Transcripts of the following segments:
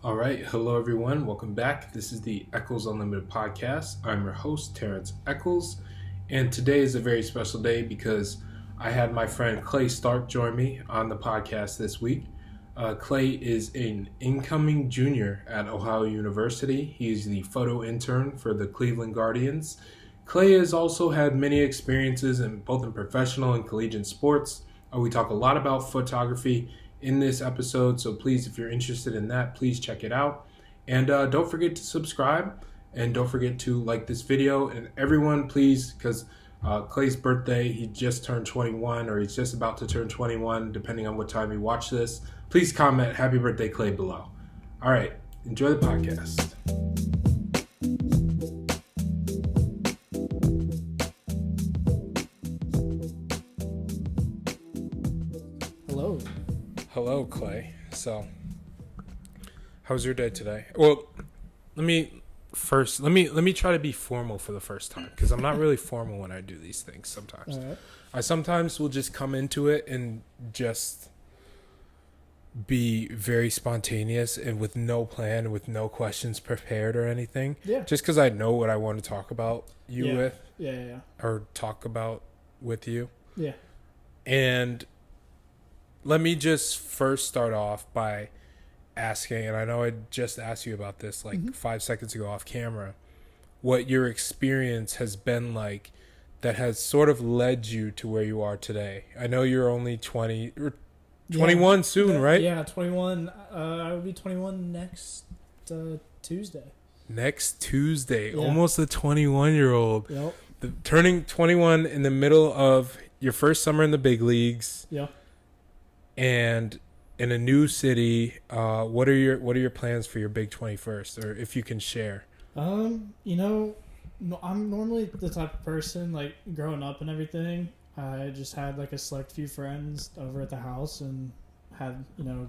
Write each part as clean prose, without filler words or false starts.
All right. Hello, everyone. Welcome back. This is the Echols Unlimited podcast. I'm your host, Terrence Echols. And today is a very special day because I had my friend Clay Stark join me on the podcast this week. Clay is an incoming junior at Ohio University. He's the photo intern for the Cleveland Guardians. Clay has also had many experiences in both in professional and collegiate sports. We talk a lot about photography in this episode, so please, if you're interested in that, please check it out. And don't forget to subscribe, and don't forget to like this video. And everyone, please, because Clay's birthday, he just turned 21, or he's just about to turn 21, depending on what time you watch this. Please comment "Happy Birthday, Clay" below. All right, enjoy the podcast. Hello, Clay. So, how was your day today? Well, let me try to be formal for the first time, because I'm not really formal when I do these things sometimes. All right. I sometimes will just come into it and just be very spontaneous and with no plan, with no questions prepared or anything. Yeah. Just because I know what I want to talk about with. Yeah. Or talk about with you. Yeah. And let me just first start off by asking, and I know I just asked you about this 5 seconds ago off camera, what your experience has been like that has sort of led you to where you are today. I know you're only 20 or 21 soon, right? Yeah, 21. I will be 21 next Tuesday. Next Tuesday, Yeah. almost a 21-year-old. Yep. Turning 21 in the middle of your first summer in the big leagues. Yeah. And in a new city, what are your plans for your big 21st, or if you can share? I'm normally the type of person, like, growing up and everything, I just had like a select few friends over at the house and had,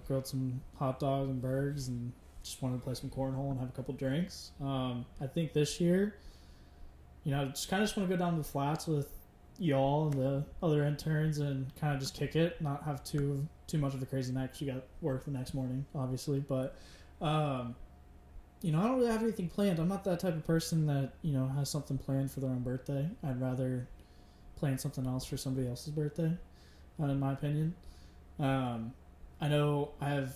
grilled some hot dogs and burgers and just wanted to play some cornhole and have a couple drinks. I think this year, just want to go down to the flats with y'all and the other interns and kind of just kick it, not have too much of a crazy night because you got work the next morning, obviously. But I don't really have anything planned. I'm not that type of person that has something planned for their own birthday. I'd rather plan something else for somebody else's birthday, in my opinion. I know I have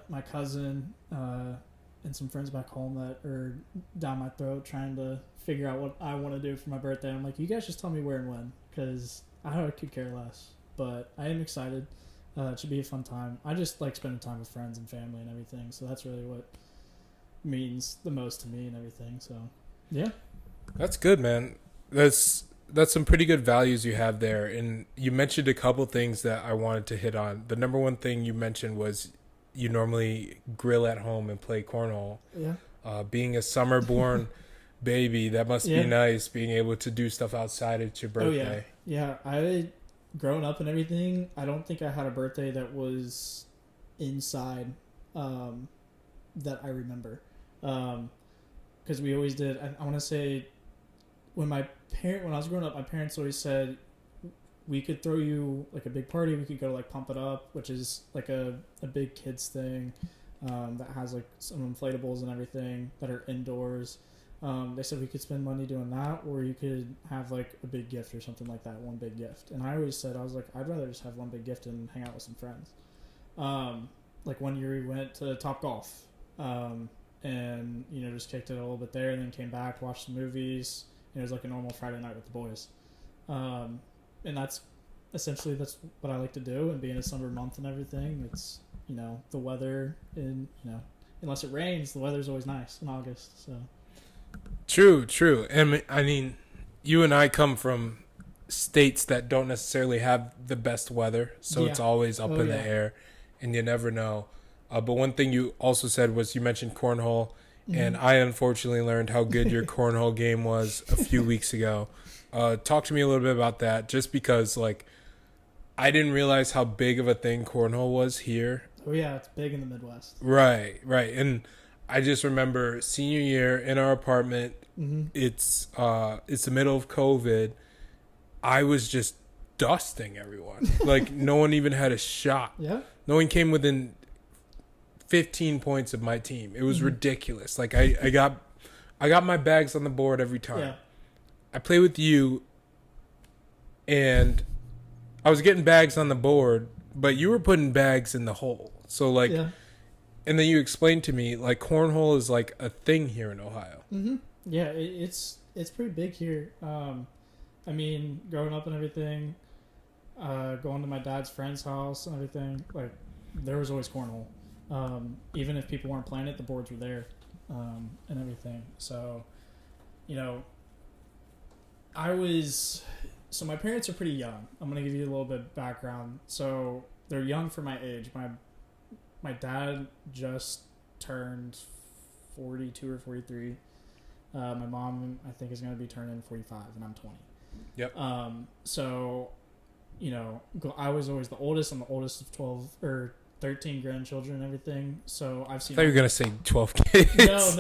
my cousin and some friends back home that are down my throat trying to figure out what I want to do for my birthday. I'm like, you guys just tell me where and when, because I could care less. But I am excited. It should be a fun time. I just like spending time with friends and family and everything. So that's really what means the most to me and everything. So, yeah. That's good, man. That's some pretty good values you have there. And you mentioned a couple things that I wanted to hit on. The number one thing you mentioned was you normally grill at home and play cornhole. Yeah. Being a summer-born baby, that must be nice, being able to do stuff outside at your birthday. Oh, yeah. I growing up and everything, I don't think I had a birthday that was inside that I remember. Because we always did, I want to say, when I was growing up, my parents always said we could throw you like a big party. We could go like Pump It Up, which is like a big kids thing that has like some inflatables and everything that are indoors. They said we could spend money doing that, or you could have like a big gift or something like that, one big gift. And I always said, I was like, I'd rather just have one big gift and hang out with some friends. Like one year we went to Top Golf and, just kicked it a little bit there and then came back, watched some movies. It was like a normal Friday night with the boys. And that's what I like to do. And being a summer month and everything, it's, the weather unless it rains, the weather's always nice in August. So. True. And I mean, you and I come from states that don't necessarily have the best weather. So it's always up in the air and you never know. But one thing you also said was you mentioned cornhole. Mm-hmm. And I unfortunately learned how good your cornhole game was a few weeks ago. Talk to me a little bit about that, just because I didn't realize how big of a thing cornhole was here. Oh yeah, it's big in the Midwest. Right. And I just remember senior year in our apartment. Mm-hmm. It's the middle of COVID. I was just dusting everyone. No one even had a shot. Yeah. No one came within 15 points of my team. It was ridiculous. Like I got my bags on the board every time. Yeah. I play with you, and I was getting bags on the board, but you were putting bags in the hole. So like, and then you explained to me like cornhole is like a thing here in Ohio. Mm-hmm. Yeah, it's pretty big here. I mean, growing up and everything, going to my dad's friend's house and everything, like there was always cornhole. Even if people weren't playing it, the boards were there, and everything. So, you know, so my parents are pretty young. I'm going to give you a little bit of background. So they're young for my age. My dad just turned 42 or 43. My mom, I think, is going to be turning 45, and I'm 20. Yep. So, you know, I was always the oldest. I'm the oldest of 12 or 13 grandchildren and everything. So I've seen. I thought you were going to say 12 kids.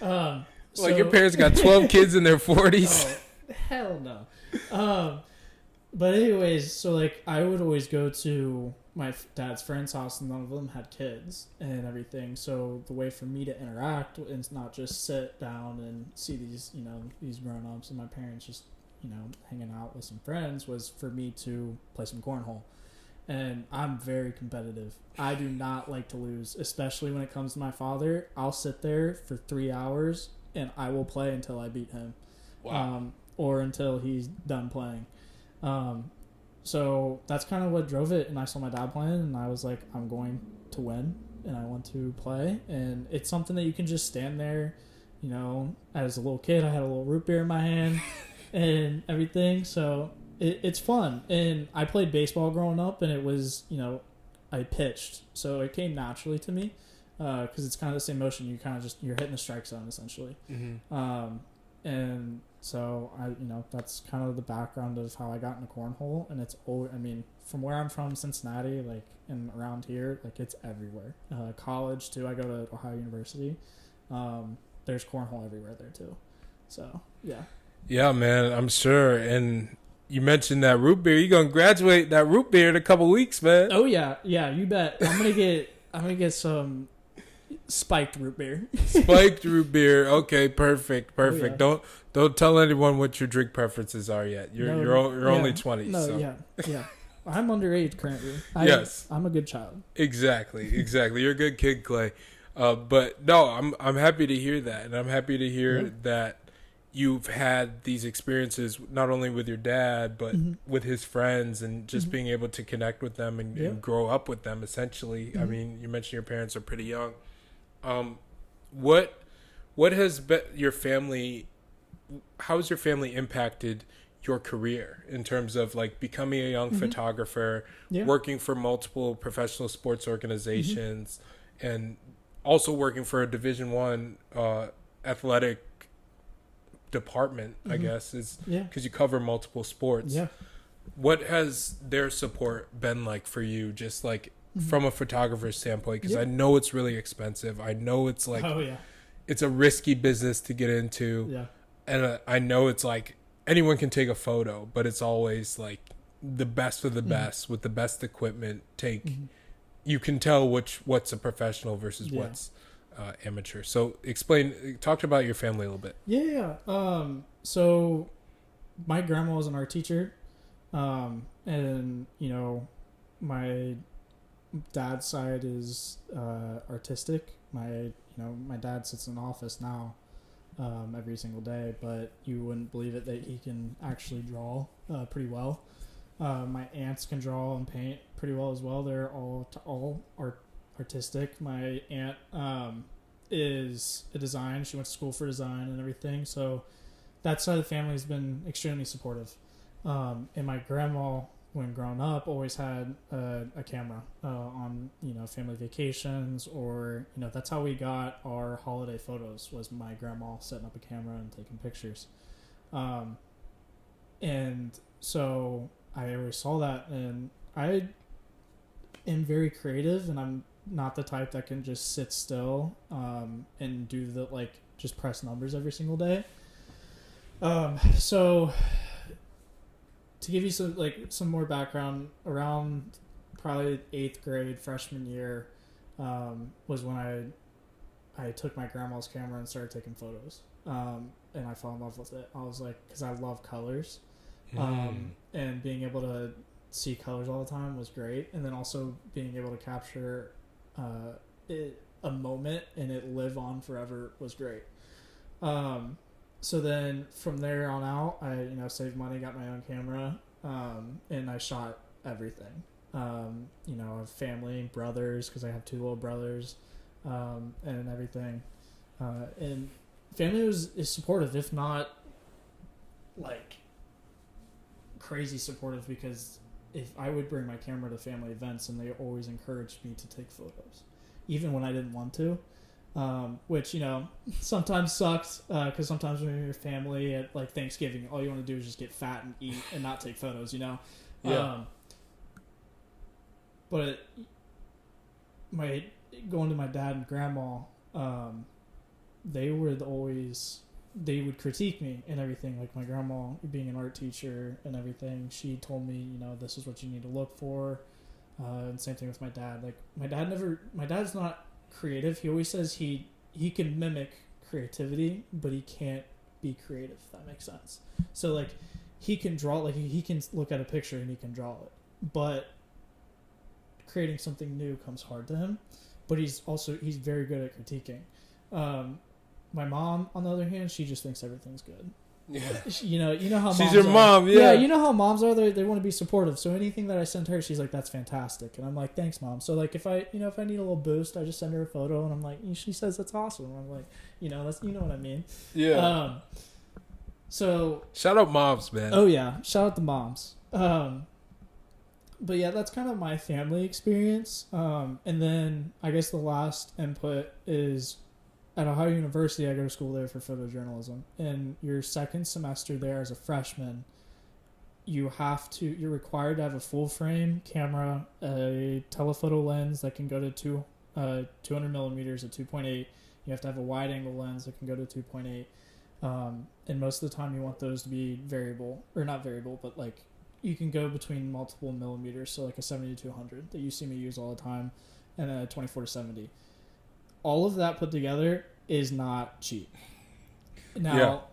No. Like your parents got 12 kids in their 40s. Oh, hell no. But anyways, so like I would always go to my dad's friend's house, and none of them had kids and everything. So the way for me to interact and not just sit down and see these grown-ups and my parents just, hanging out with some friends was for me to play some cornhole. And I'm very competitive. I do not like to lose, especially when it comes to my father. I'll sit there for 3 hours and I will play until I beat him. Wow. Or until he's done playing. So that's kind of what drove it. And I saw my dad playing and I was like, I'm going to win and I want to play. And it's something that you can just stand there, as a little kid, I had a little root beer in my hand and everything. So it's fun. And I played baseball growing up and it was, I pitched. So it came naturally to me because it's kind of the same motion. You kind of you're hitting the strike zone essentially. Mm-hmm. And so that's kind of the background of how I got into cornhole. And it's from where I'm from, Cincinnati, like, and around here, like, it's everywhere. College too. I go to Ohio University. There's cornhole everywhere there too. So yeah. Yeah, man, I'm sure. And you mentioned that root beer. You're gonna graduate that root beer in a couple weeks, man. Oh yeah, you bet. I'm gonna get some spiked root beer. Spiked root beer. Okay, perfect. Oh, yeah. Don't tell anyone what your drink preferences are yet. You're only 20. No, so. yeah. I'm underage currently. Yes, I'm a good child. Exactly. You're a good kid, Clay. But no, I'm happy to hear that, and I'm happy to hear that you've had these experiences not only with your dad but with his friends, and just being able to connect with them and grow up with them. Essentially, I mean, you mentioned your parents are pretty young. What has been your family? How has your family impacted your career in terms of like becoming a young photographer, working for multiple professional sports organizations, and also working for a Division I athletic department? I guess is because you cover multiple sports. Yeah. What has their support been like for you? Just like from a photographer's standpoint, because I know it's really expensive. I know it's like it's a risky business to get into. Yeah. And I know it's like anyone can take a photo, but it's always like the best of the best with the best equipment. You can tell what's a professional versus what's amateur. So talk about your family a little bit. Yeah. So my grandma was an art teacher. And my dad's side is artistic. My dad sits in an office now every single day, but you wouldn't believe it that he can actually draw pretty well. My aunts can draw and paint pretty well as well. They're all artistic. My aunt is a design. She went to school for design and everything. So that side of the family has been extremely supportive. And my grandma, when growing up, always had a camera on family vacations, or that's how we got our holiday photos, was my grandma setting up a camera and taking pictures. And so I always saw that, and I am very creative, and I'm not the type that can just sit still and do just press numbers every single day. So to give you some more background, around probably 8th grade, freshman year, was when I took my grandma's camera and started taking photos. And I fell in love with it. I was like, because I love colors. And being able to see colors all the time was great. And then also being able to capture a moment and it live on forever was great. So then from there on out, I saved money, got my own camera, and I shot everything. I have family, brothers, because I have 2 little brothers, and everything. And family is supportive, if not like crazy supportive, because if I would bring my camera to family events, and they always encouraged me to take photos, even when I didn't want to, which sometimes sucks, because sometimes when you're in your family at like Thanksgiving, all you want to do is just get fat and eat and not take photos, but going to my dad and grandma, they would critique me and everything. Like my grandma, being an art teacher and everything, she told me, this is what you need to look for. And same thing with my dad. Like my dad's not creative. He always says he can mimic creativity, but he can't be creative, if that makes sense. So like he can draw, like he can look at a picture and he can draw it, but creating something new comes hard to him. But he's very good at critiquing. My mom, on the other hand, she just thinks everything's good. Yeah. You know how she's your mom. Yeah, you know how moms are. They want to be supportive. So anything that I send her, she's like, "That's fantastic," and I'm like, "Thanks, mom." So like if I need a little boost, I just send her a photo, and I'm like, she says that's awesome. And I'm like, that's what I mean. Yeah. So shout out moms, man. Oh yeah, shout out the moms. But yeah, that's kind of my family experience. And then I guess the last input is at Ohio University. I go to school there for photojournalism. And your second semester there as a freshman, you're required to have a full frame camera, a telephoto lens that can go to 200 millimeters at 2.8. You have to have a wide angle lens that can go to 2.8. And most of the time you want those to be variable, or not variable, but like you can go between multiple millimeters. So like a 70 to 200 that you see me use all the time, and a 24 to 70. All of that put together is not cheap. Now,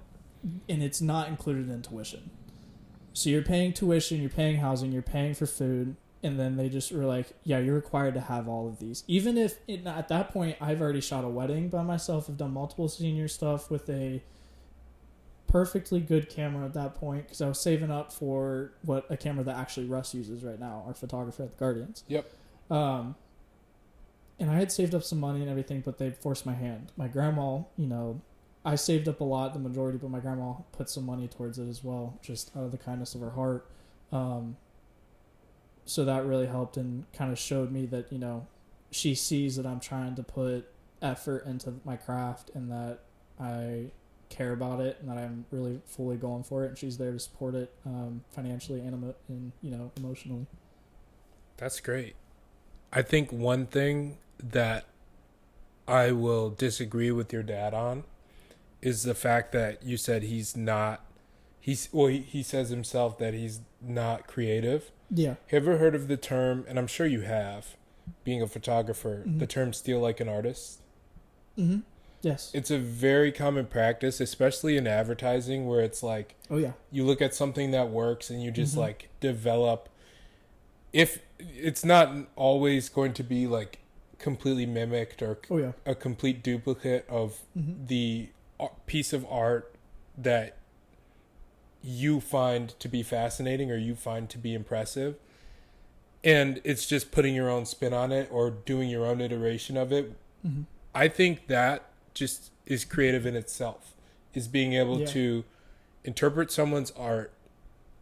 and it's not included in tuition. So you're paying tuition, you're paying housing, you're paying for food, and then they just were like, yeah, you're required to have all of these. Even if at that point I've already shot a wedding by myself, I've done multiple senior stuff with a perfectly good camera at that point, because I was saving up for a camera that actually Russ uses right now, our photographer at the Guardians. Yep. And I had saved up some money and everything, but they forced my hand. My grandma, I saved up a lot, the majority, but my grandma put some money towards it as well, just out of the kindness of her heart. So that really helped and kind of showed me that, she sees that I'm trying to put effort into my craft and that I care about it and that I'm really fully going for it, and she's there to support it financially and emotionally. That's great. I think one thing that I will disagree with your dad on is the fact that you said he says himself that he's not creative. Yeah. Have you ever heard of the term, and I'm sure you have, being a photographer, the term steal like an artist? Mm-hmm. Yes. It's a very common practice, especially in advertising, where it's like, oh yeah, you look at something that works and you just like develop. If it's not always going to be like completely mimicked or a complete duplicate of the piece of art that you find to be fascinating or you find to be impressive, and it's just putting your own spin on it or doing your own iteration of it. I think that just is creative in itself, is being able to interpret someone's art,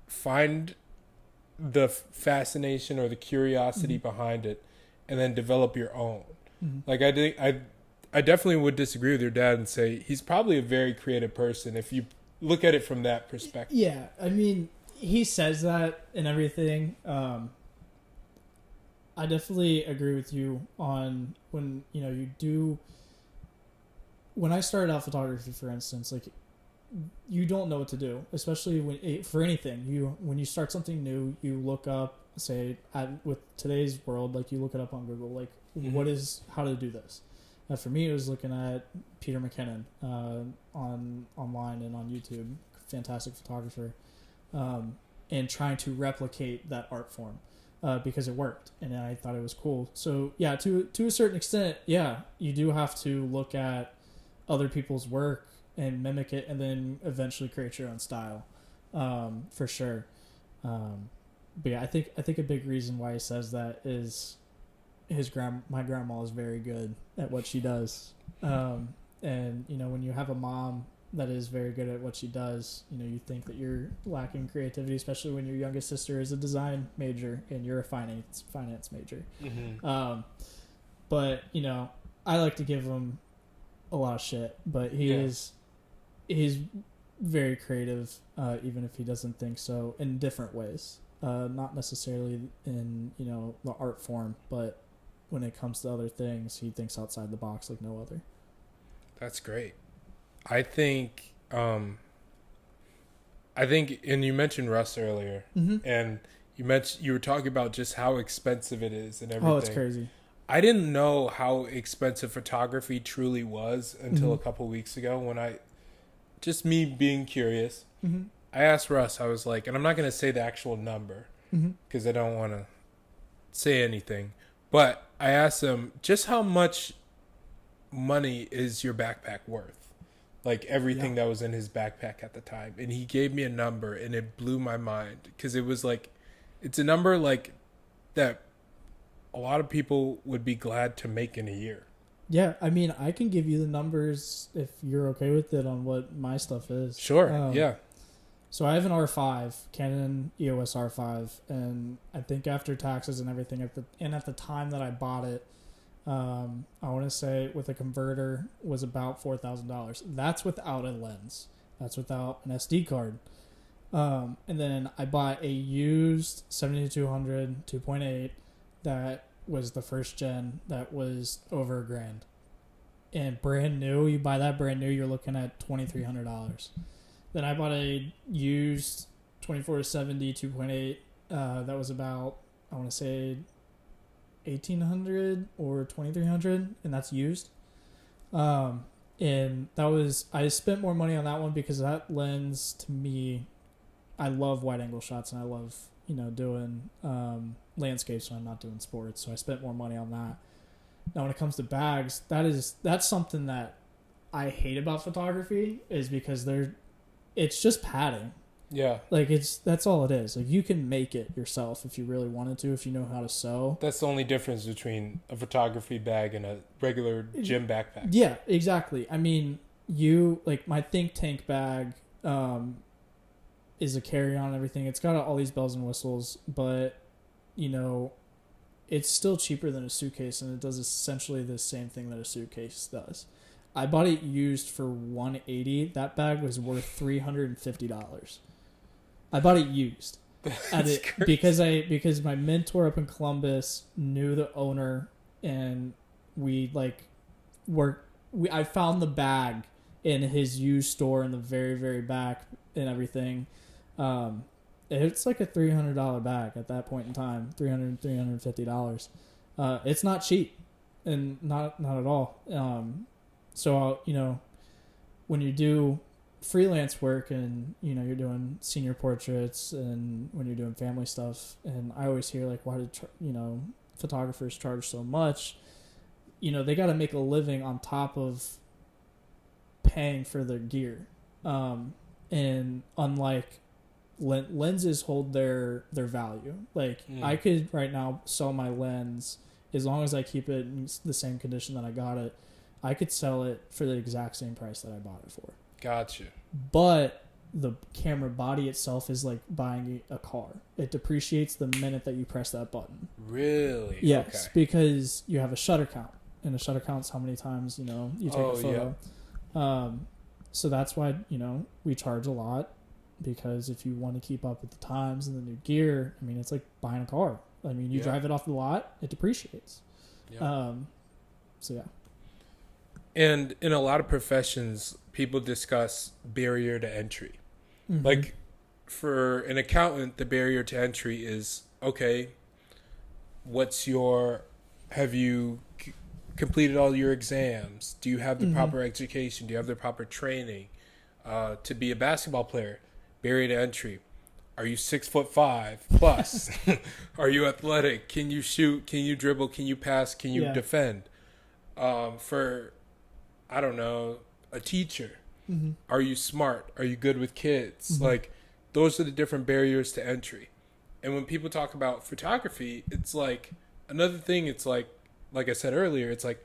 find the fascination or the curiosity behind it, and then develop your own. Like I definitely would disagree with your dad and say he's probably a very creative person if you look at it from that perspective. Yeah, I mean, he says that and everything. I definitely agree with you on when you do. When I started out photography, for instance, like you don't know what to do, especially for anything. When you start something new, you look up, say with today's world, like you look it up on Google, like how to do this. For me, it was looking at Peter McKinnon online and on YouTube, fantastic photographer, and trying to replicate that art form because it worked, and I thought it was cool. So yeah, to a certain extent, yeah, you do have to look at other people's work and mimic it, and then eventually create your own style, for sure. But yeah, I think a big reason why he says that is my grandma is very good at what she does. And when you have a mom that is very good at what she does, you think that you're lacking creativity, especially when your youngest sister is a design major and you're a finance major. Mm-hmm. But I like to give him a lot of shit, but he's very creative, even if he doesn't think so, in different ways. Not necessarily in the art form, but when it comes to other things, he thinks outside the box like no other. That's great. I think, and you mentioned Russ earlier, and you were talking about just how expensive it is and everything. Oh, it's crazy. I didn't know how expensive photography truly was until a couple weeks ago just me being curious. I asked Russ, I was like, and I'm not going to say the actual number because I don't want to say anything, but I asked him, just how much money is your backpack worth? Like everything that was in his backpack at the time. And he gave me a number and it blew my mind because it was like, it's a number like that a lot of people would be glad to make in a year. Yeah, I mean, I can give you the numbers if you're okay with it on what my stuff is. Sure, yeah. So I have an R5, Canon EOS R5, and I think after taxes and everything, at the time that I bought it, I want to say with a converter was about $4,000. That's without a lens. That's without an SD card. And then I bought a used 7200 2.8 that was the first gen that was over $1,000. And brand new, you buy that brand new, you're looking at $2,300. Then I bought a used 24-70 2.8 that was about, I want to say, $1,800 or $2,300, and that's used. And that was, I spent more money on that one because that lens, to me, I love wide angle shots and I love doing landscapes when I'm not doing sports, so I spent more money on that. Now when it comes to bags, that's something that I hate about photography, is because it's just padding. Yeah. Like that's all it is. Like you can make it yourself if you really wanted to, if you know how to sew. That's the only difference between a photography bag and a regular gym backpack. Yeah, exactly. I mean, my Think Tank bag is a carry-on and everything. It's got all these bells and whistles, but it's still cheaper than a suitcase, and it does essentially the same thing that a suitcase does. I bought it used for $180. That bag was worth $350. I bought it used because my mentor up in Columbus knew the owner, and I found the bag in his used store in the very, very back and everything. It's like a $300 bag at that point in time, $350. It's not cheap, and not at all. So when you do freelance work and you're doing senior portraits and when you're doing family stuff, and I always hear like, why did photographers charge so much? They got to make a living on top of paying for their gear, and unlike lenses hold their value. Like I could right now sell my lens, as long as I keep it in the same condition that I got it, I could sell it for the exact same price that I bought it for. Gotcha. But the camera body itself is like buying a car. It depreciates the minute that you press that button. Really? Yes, okay. Because you have a shutter count, and a shutter count's how many times you take a photo. Yeah. So that's why we charge a lot, because if you want to keep up with the times and the new gear, I mean, it's like buying a car. I mean, you drive it off the lot, it depreciates. Yeah. So yeah. And in a lot of professions, people discuss barrier to entry. Mm-hmm. Like for an accountant, the barrier to entry is, okay, what's your Have you completed all your exams? Do you have the Mm-hmm. proper education? Do you have the proper training to be a basketball player? Barrier to entry. Are you 6'5" plus? Are you athletic? Can you shoot? Can you dribble? Can you pass? Can you Yeah. defend? For I don't know, a teacher. Mm-hmm. Are you smart? Are you good with kids? Mm-hmm. Like, those are the different barriers to entry. And when people talk about photography, it's like another thing. It's like I said earlier, it's like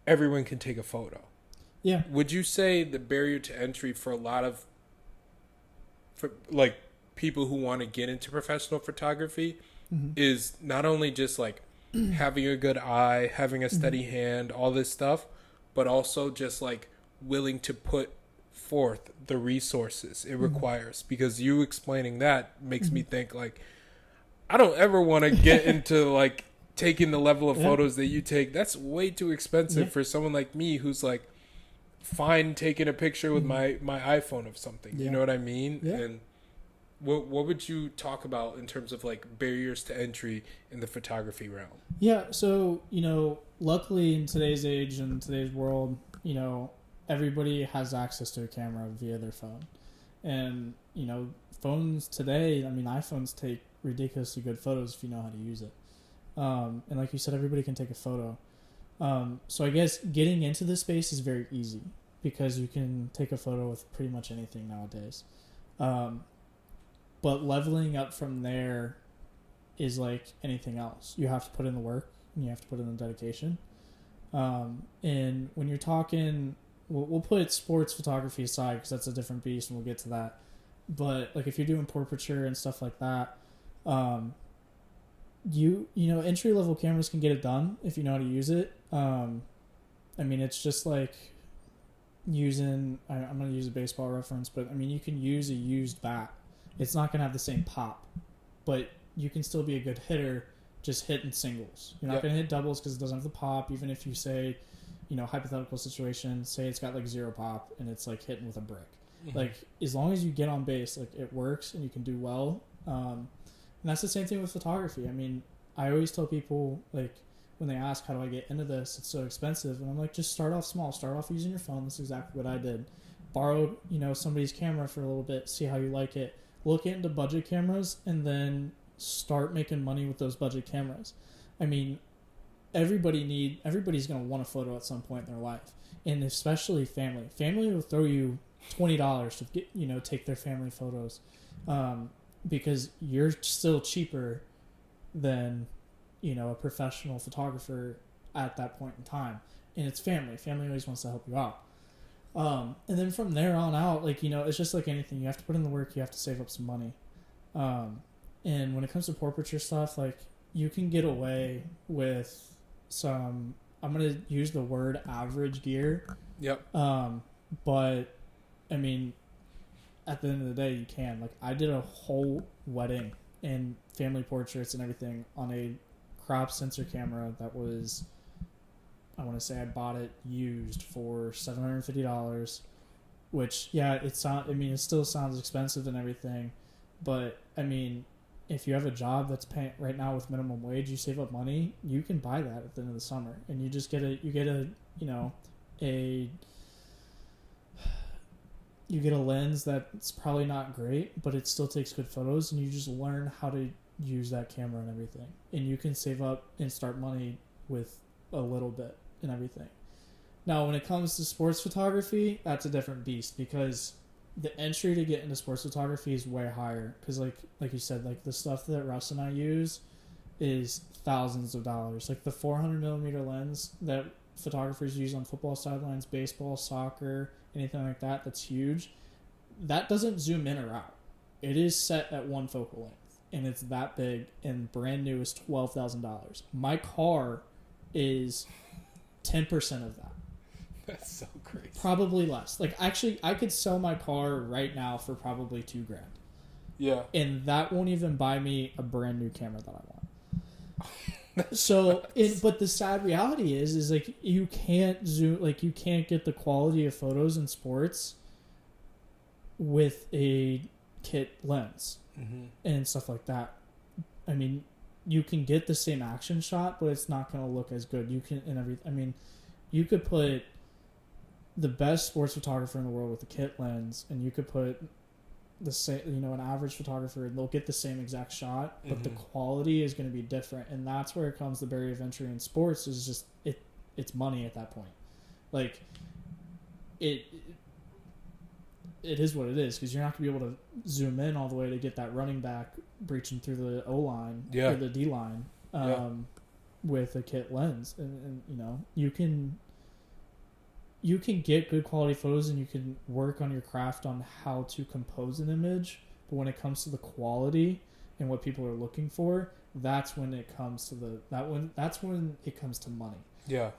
everyone can take a photo. Yeah. Would you say the barrier to entry for a lot of like people who want to get into professional photography Mm-hmm. is not only just like having a good eye, having a steady hand, all this stuff, but also just like willing to put forth the resources it requires? Because you explaining that makes me think like I don't ever want to get into like taking the level of photos that you take. That's way too expensive for someone like me who's like fine taking a picture with my iPhone of something. You know what I mean? Yeah. And what would you talk about in terms of like barriers to entry in the photography realm? Yeah, so, luckily in today's age and today's world, everybody has access to a camera via their phone. And, phones today, iPhones take ridiculously good photos if you know how to use it. And like you said, everybody can take a photo. So I guess getting into this space is very easy because you can take a photo with pretty much anything nowadays. But leveling up from there is like anything else. You have to put in the work and you have to put in the dedication. And when you're talking, we'll put sports photography aside because that's a different beast and we'll get to that. But like if you're doing portraiture and stuff like that, entry level cameras can get it done if you know how to use it. It's just like using, I'm going to use a baseball reference, but you can use a used bat. It's not going to have the same pop, but you can still be a good hitter just hitting singles. You're not going to hit doubles because it doesn't have the pop, even if you say, hypothetical situation, say it's got like zero pop and it's like hitting with a brick. Mm-hmm. Like, as long as you get on base, like it works and you can do well. And that's the same thing with photography. I always tell people, like, when they ask, how do I get into this? It's so expensive. And I'm like, just start off small. Start off using your phone. That's exactly what I did. Borrowed, somebody's camera for a little bit, see how you like it. Look into budget cameras and then start making money with those budget cameras. Everybody's going to want a photo at some point in their life. And especially family. Family will throw you $20 to get, take their family photos. Because you're still cheaper than, a professional photographer at that point in time. And it's family. Family always wants to help you out. And then from there on out, like, it's just like anything. You have to put in the work. You have to save up some money. And when it comes to portraiture stuff, like, you can get away with some, I'm going to use the word average gear. Yep. But, at the end of the day, you can. Like, I did a whole wedding and family portraits and everything on a crop sensor camera that was, I want to say I bought it used for $750, which, it still sounds expensive and everything, but, if you have a job that's paying right now with minimum wage, you save up money, you can buy that at the end of the summer, and you just get a lens that's probably not great, but it still takes good photos, and you just learn how to use that camera and everything. And you can save up and start money with a little bit and everything. Now, when it comes to sports photography, that's a different beast because the entry to get into sports photography is way higher. Because like you said, like the stuff that Russ and I use is thousands of dollars. Like the 400mm lens that photographers use on football sidelines, baseball, soccer, anything like that, that's huge. That doesn't zoom in or out. It is set at one focal length, and it's that big, and brand new is $12,000. My car is 10% of that. That's so crazy. Probably less. Like, actually, I could sell my car right now for probably $2,000. Yeah. And that won't even buy me a brand new camera that I want. So, but the sad reality is like you can't zoom, like you can't get the quality of photos in sports with a kit lens and stuff like that. you can get the same action shot, but it's not going to look as good. You can you could put the best sports photographer in the world with a kit lens, and you could put the same, an average photographer, and they'll get the same exact shot, but the quality is going to be different, and that's where it comes. The barrier of entry in sports is just it's money at that point. Like it is what it is, because you're not going to be able to zoom in all the way to get that running back breaching through the O line or the D line with a kit lens, and you can get good quality photos, and you can work on your craft on how to compose an image. But when it comes to the quality and what people are looking for, that's when it comes to that's when it comes to money. Yeah.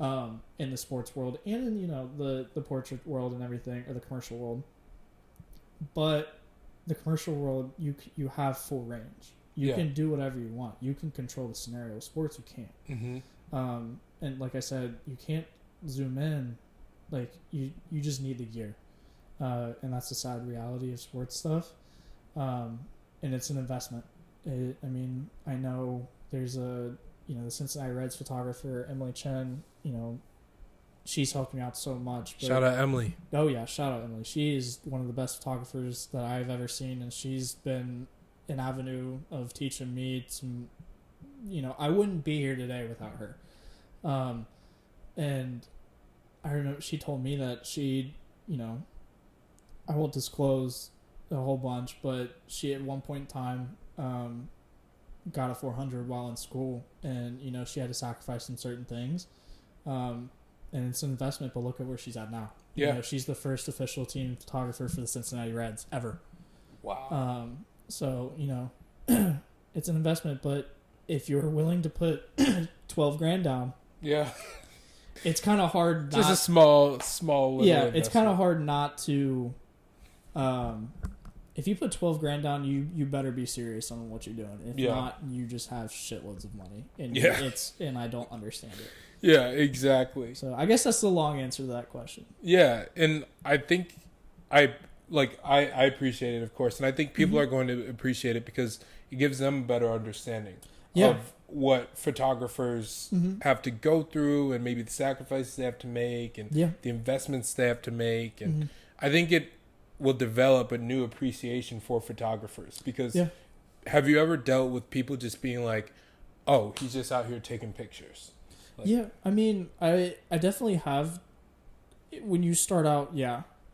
In the sports world and in the portrait world and everything, or the commercial world. But the commercial world, you have full range. You can do whatever you want. You can control the scenario. Sports, you can't. Mm-hmm. And like I said, you can't zoom in. Like you just need the gear, and that's the sad reality of sports stuff. And it's an investment. I know there's the Cincinnati Reds photographer Emily Chen. She's helped me out so much. But, shout out Emily. Oh yeah, shout out Emily. She is one of the best photographers that I've ever seen, and she's been an avenue of teaching me some. I wouldn't be here today without her. And I remember she told me that she, I won't disclose a whole bunch, but she at one point in time got a 400 while in school, and she had to sacrifice some certain things, and it's an investment. But look at where she's at now. She's the first official team photographer for the Cincinnati Reds ever. Wow. So it's an investment, but if you're willing to put $12,000 down, it's kind of hard. Just a small little investment. It's kind of hard not to. If you put $12,000 down, you better be serious on what you're doing. If not, you just have shitloads of money, and and I don't understand it. Yeah, exactly. So I guess that's the long answer to that question. Yeah, and I think I appreciate it, of course, and I think people are going to appreciate it because it gives them a better understanding of what photographers have to go through, and maybe the sacrifices they have to make, and the investments they have to make, and I think it will develop a new appreciation for photographers, because have you ever dealt with people just being like, oh, he's just out here taking pictures? Like, I definitely have. When you start out,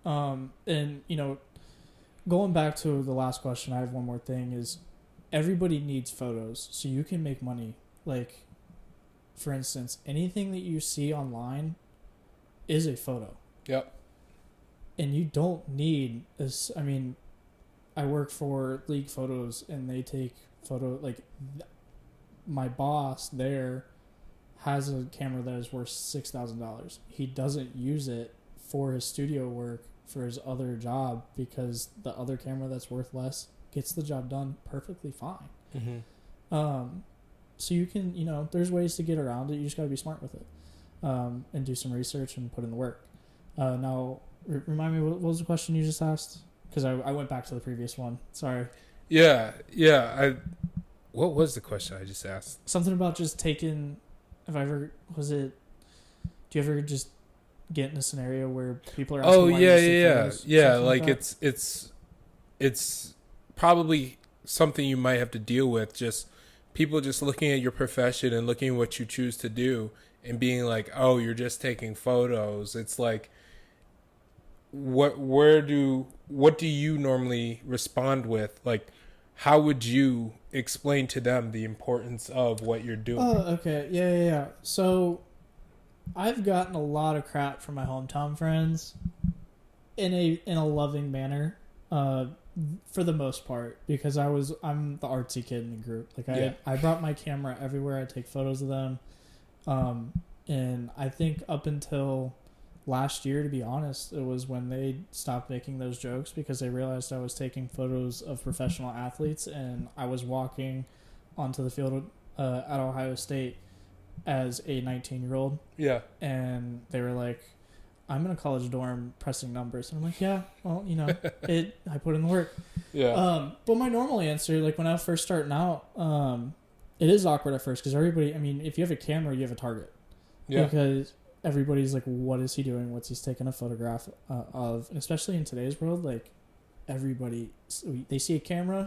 and going back to the last question, I have one more thing is, everybody needs photos, so you can make money. Like, for instance, anything that you see online is a photo. Yep. And you don't need this. I work for League Photos, and they take photo. Like, my boss there has a camera that is worth $6,000. He doesn't use it for his studio work for his other job, because the other camera that's worth less gets the job done perfectly fine. So you can, there's ways to get around it. You just got to be smart with it, and do some research and put in the work. Now, remind me, what was the question you just asked? Because I went back to the previous one. Sorry. Yeah. What was the question I just asked? Something about just taking. Do you ever just get in a scenario where people are asking why you take photos? Like it's probably something you might have to deal with. Just people just looking at your profession and looking at what you choose to do and being like, oh, you're just taking photos. It's like, what do you normally respond with? Like, how would you explain to them the importance of what you're doing? Oh, okay. Yeah. So I've gotten a lot of crap from my hometown friends in a loving manner, for the most part, because I'm the artsy kid in the group. Like I brought my camera everywhere. I take photos of them. And I think up until last year, to be honest, it was when they stopped making those jokes, because they realized I was taking photos of professional athletes, and I was walking onto the field at Ohio State as a 19-year-old. Yeah. And they were like, I'm in a college dorm pressing numbers. And I'm like, yeah, well, I put in the work. Yeah. But my normal answer, like when I was first starting out, It is awkward at first because everybody. I mean, if you have a camera, you have a target. Yeah. Because everybody's like, "What is he doing? What's he taking a photograph of?" And especially in today's world, like everybody, they see a camera,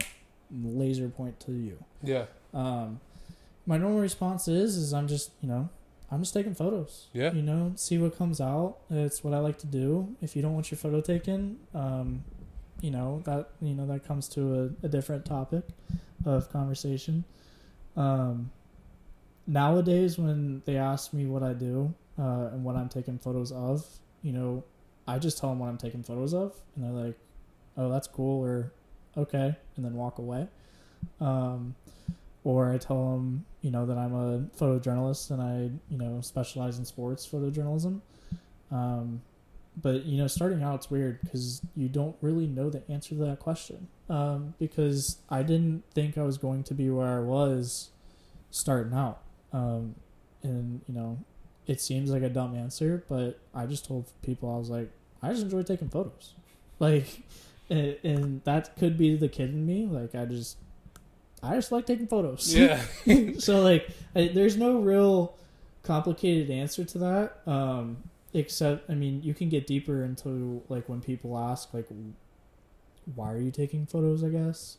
laser point to you. Yeah. My normal response is I'm just I'm just taking photos. Yeah. See what comes out. It's what I like to do. If you don't want your photo taken, that comes to a different topic of conversation. Nowadays, when they ask me what I do and what I'm taking photos of, I just tell them what I'm taking photos of, and they're like, "Oh, that's cool," or "Okay," and then walk away. Or I tell them, that I'm a photojournalist and I, specialize in sports photojournalism. But, starting out, it's weird because you don't really know the answer to that question. Because I didn't think I was going to be where I was starting out. And, it seems like a dumb answer, but I just told people, I was like, I just enjoy taking photos. Like, and that could be the kid in me. Like, I just like taking photos. Yeah. So there's no real complicated answer to that. Except, you can get deeper into like when people ask like, why are you taking photos? I guess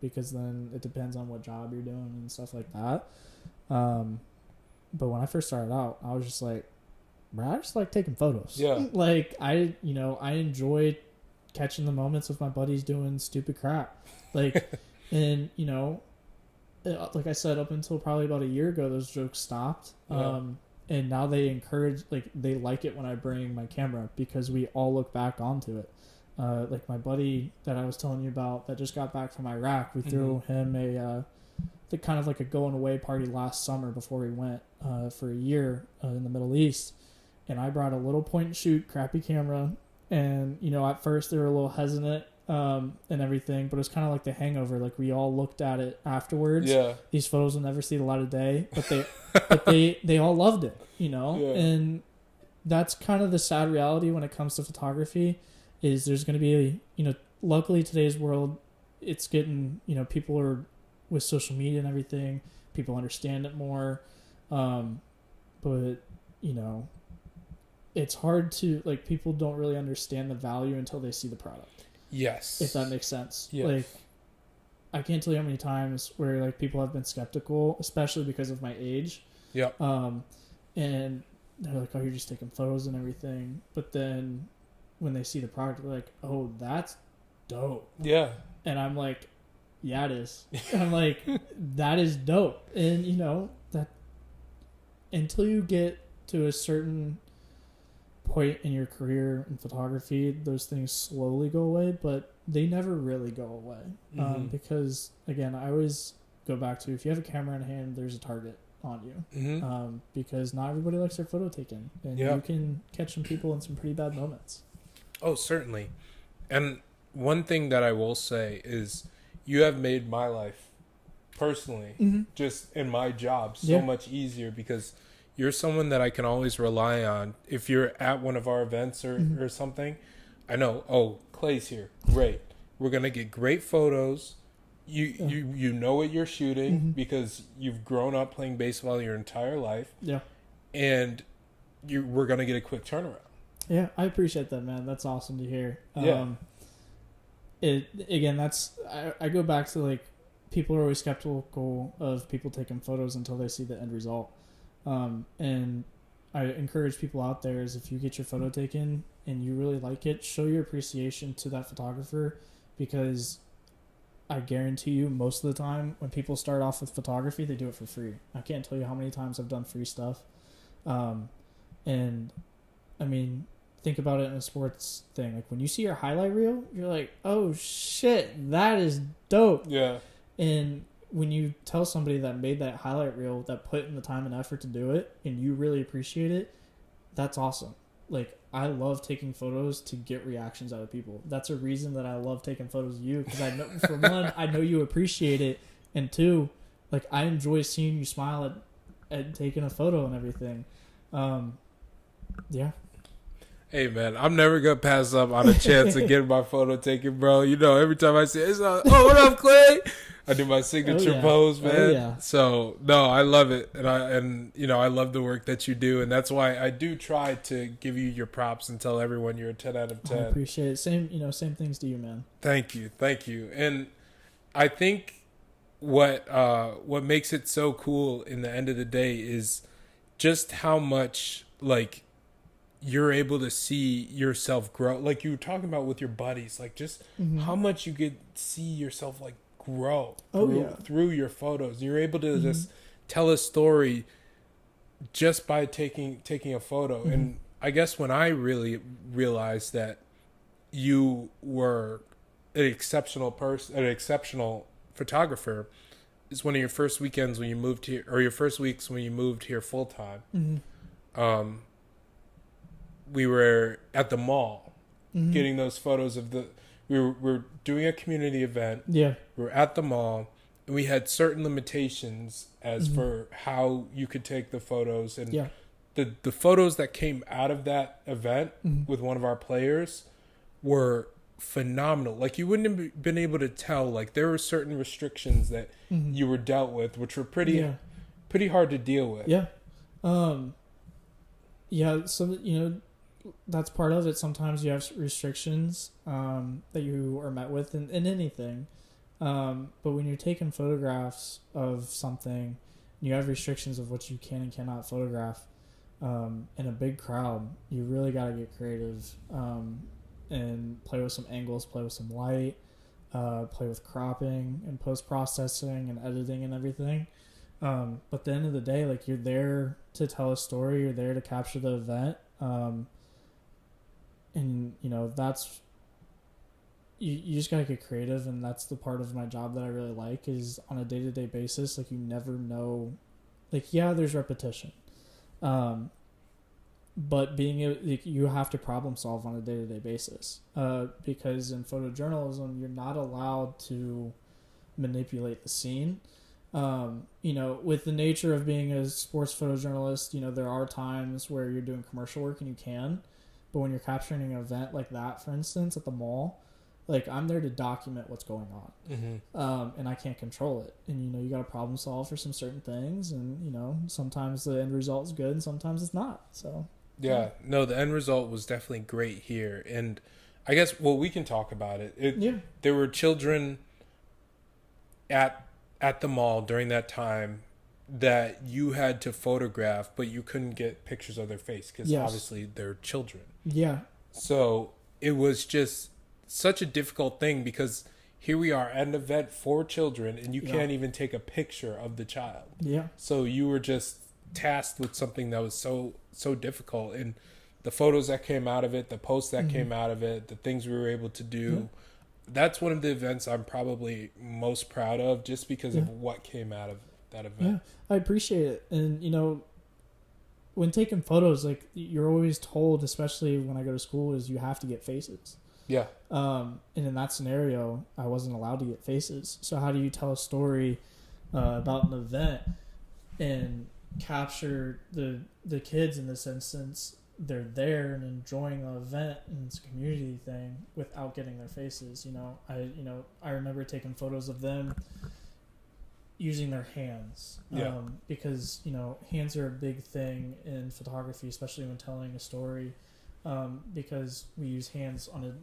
because then it depends on what job you're doing and stuff like that. But when I first started out, I was just like, bro, I just like taking photos. Yeah. Like I enjoy catching the moments of my buddies doing stupid crap. Like. And, like I said, up until probably about a year ago, those jokes stopped. Yeah. And now they they like it when I bring my camera because we all look back onto it. Like my buddy that I was telling you about that just got back from Iraq, we threw him the kind of like a going away party last summer before he went for a year in the Middle East. And I brought a little point and shoot crappy camera. And, at first they were a little hesitant. And everything, but it was kind of like The Hangover. Like we all looked at it afterwards. Yeah. These photos will never see the light of day, but they all loved it, Yeah. And that's kind of the sad reality when it comes to photography. Is there's going to be luckily today's world, it's getting people are with social media and everything. People understand it more, but it's hard to like people don't really understand the value until they see the product. Yes. If that makes sense. Yes. Like, I can't tell you how many times where like people have been skeptical, especially because of my age. Yeah. And they're like, "Oh, you're just taking photos and everything," but then when they see the product, they're like, "Oh, that's dope." Yeah. And I'm like, "Yeah, it is." I'm like, "That is dope," and that until you get to a certain point in your career in photography, those things slowly go away, but they never really go away. Because again, I always go back to if you have a camera in hand, there's a target on you. Because not everybody likes their photo taken, and you can catch some people in some pretty bad moments. Oh, certainly. And one thing that I will say is you have made my life personally, just in my job, so much easier because you're someone that I can always rely on. If you're at one of our events or something, I know, oh, Clay's here. Great. We're going to get great photos. You know what you're shooting because you've grown up playing baseball your entire life. Yeah. And we're going to get a quick turnaround. Yeah, I appreciate that, man. That's awesome to hear. I go back to like people are always skeptical of people taking photos until they see the end result. And I encourage people out there is if you get your photo taken and you really like it, show your appreciation to that photographer, because I guarantee you most of the time when people start off with photography, they do it for free. I can't tell you how many times I've done free stuff. And I mean, think about it in a sports thing. Like when you see your highlight reel, you're like, oh shit, that is dope. Yeah. And when you tell somebody that made that highlight reel, that put in the time and effort to do it, and you really appreciate it, that's awesome. Like, I love taking photos to get reactions out of people. That's a reason that I love taking photos of you, because I know, for one, I know you appreciate it, and two, like, I enjoy seeing you smile at taking a photo and everything. Yeah. Hey, man, I'm never going to pass up on a chance to get my photo taken, bro. You know, every time I see it, it's like, oh, what up, Clay? I do my signature pose, man. Oh, yeah. So no, I love it, and I love the work that you do, and that's why I do try to give you your props and tell everyone you're a 10 out of 10. I appreciate it. Same things to you, man. Thank you, and I think what makes it so cool in the end of the day is just how much like you're able to see yourself grow, like you were talking about with your buddies, like just how much you could see yourself like grow through your photos. You're able to just tell a story just by taking a photo. And I guess when I really realized that you were an exceptional person, an exceptional photographer, is one of your first weekends when you moved here, or your first weeks when you moved here full time. We were at the mall getting those photos of we were doing a community event. Yeah. We were at the mall, and we had certain limitations as for how you could take the photos. And the photos that came out of that event with one of our players were phenomenal. Like, you wouldn't have been able to tell, like, there were certain restrictions that you were dealt with, which were pretty hard to deal with. Yeah. So, that's part of it. Sometimes you have restrictions that you are met with in anything. But when you're taking photographs of something, you have restrictions of what you can and cannot photograph in a big crowd. You really got to get creative and play with some angles, play with some light, play with cropping and post-processing and editing and everything. But at the end of the day, like, you're there to tell a story. You're there to capture the event. And that's you just gotta get creative, and that's the part of my job that I really like, is on a day-to-day basis. Like, you never know, like, there's repetition, but you have to problem solve on a day-to-day basis, because in photojournalism you're not allowed to manipulate the scene. With the nature of being a sports photojournalist, there are times where you're doing commercial work and you can. But when you're capturing an event like that, for instance, at the mall, like, I'm there to document what's going on. And I can't control it. And, you got to problem solve for some certain things. And, sometimes the end result is good and sometimes it's not. So, yeah. No, the end result was definitely great here. And I guess, we can talk about it. There were children at the mall during that time that you had to photograph, but you couldn't get pictures of their face because obviously they're children. Yeah. So it was just such a difficult thing, because here we are at an event for children and you can't even take a picture of the child. Yeah. So you were just tasked with something that was so difficult, and the photos that came out of it, the posts that came out of it, the things we were able to do. That's one of the events I'm probably most proud of, just because of what came out of that event. Yeah, I appreciate it. And, when taking photos, like, you're always told, especially when I go to school, is you have to get faces. Yeah. And in that scenario, I wasn't allowed to get faces. So how do you tell a story about an event and capture the kids in this instance? They're there and enjoying the event, and it's a community thing, without getting their faces. I remember taking photos of them using their hands, because hands are a big thing in photography, especially when telling a story, because we use hands on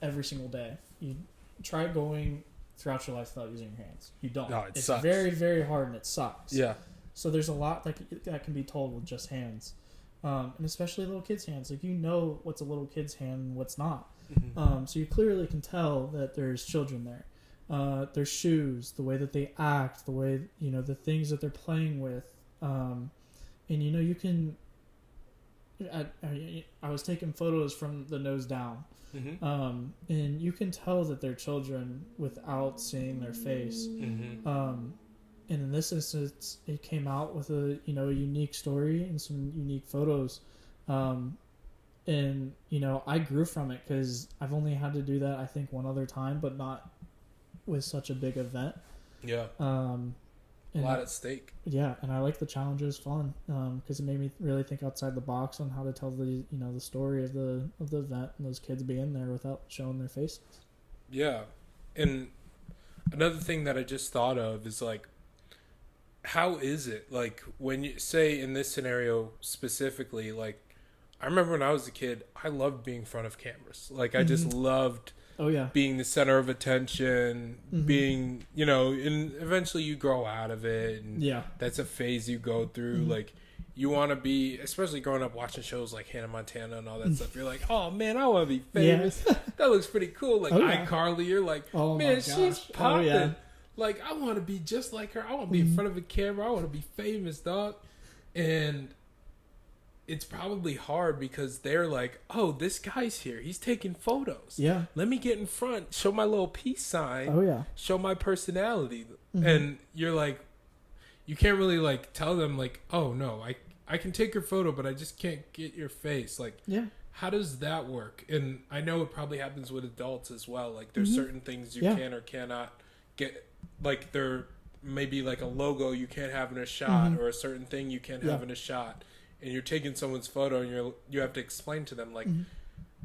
every single day. You try going throughout your life without using your hands. You don't. No, it's sucks. Very, very hard, and it sucks. Yeah. So there's a lot that can be told with just hands. And especially little kids' hands. Like, what's a little kid's hand and what's not. So you clearly can tell that there's children there. Their shoes, the way that they act, the way, the things that they're playing with. And, you can... I was taking photos from the nose down. And you can tell that they're children without seeing their face. And in this instance, it came out with a unique story and some unique photos, and I grew from it, because I've only had to do that, I think, one other time, but not with such a big event. Yeah. A lot at stake. Yeah, and I like the challenge. It was fun, because it made me really think outside the box on how to tell the the story of the event and those kids being there without showing their faces. Yeah, and Another thing that I just thought of is like, how is it like when you say in this scenario specifically, like I remember when I was a kid, I loved being in front of cameras. Like I just loved Oh yeah. being the center of attention, Mm-hmm. being, and eventually you grow out of it, and Yeah. that's a phase you go through. Mm-hmm. Like you want to be, especially growing up watching shows like Hannah Montana and all that stuff. You're like, oh man, I want to be famous. Yeah. That looks pretty cool. Like Oh, yeah. iCarly, you're like, Oh my man, gosh. she's popping. Oh, yeah. Like I want to be just like her. I want to be in front of a camera. I want to be famous, dog. And it's probably hard because they're like, oh, this guy's here. He's taking photos. Yeah. Let me get in front, show my little peace sign, Oh yeah. show my personality. Mm-hmm. And you're like, you can't really like tell them like, oh no, I can take your photo, but I just can't get your face. Like, Yeah. how does that work? And I know it probably happens with adults as well. Like there's certain things you Yeah. can or cannot get. Like there may be like a logo you can't have in a shot or a certain thing you can't have in a shot. And you're taking someone's photo and you have to explain to them like,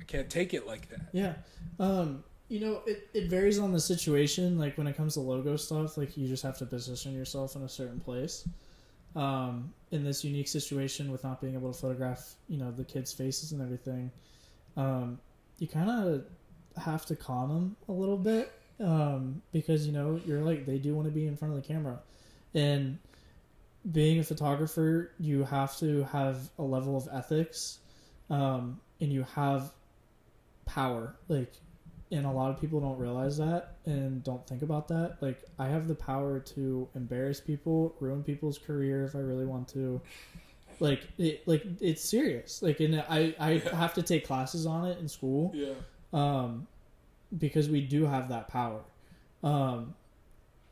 I can't take it like that. Yeah. It varies on the situation. Like when it comes to logo stuff, like you just have to position yourself in a certain place. In this unique situation with not being able to photograph, the kids' faces and everything, you kind of have to con them a little bit because, you're like, they do want to be in front of the camera. And being a photographer, you have to have a level of ethics, and you have power. Like, and a lot of people don't realize that and don't think about that. Like, I have the power to embarrass people, ruin people's career if I really want to. It's serious. Like, and I have to take classes on it in school. Yeah. Because we do have that power.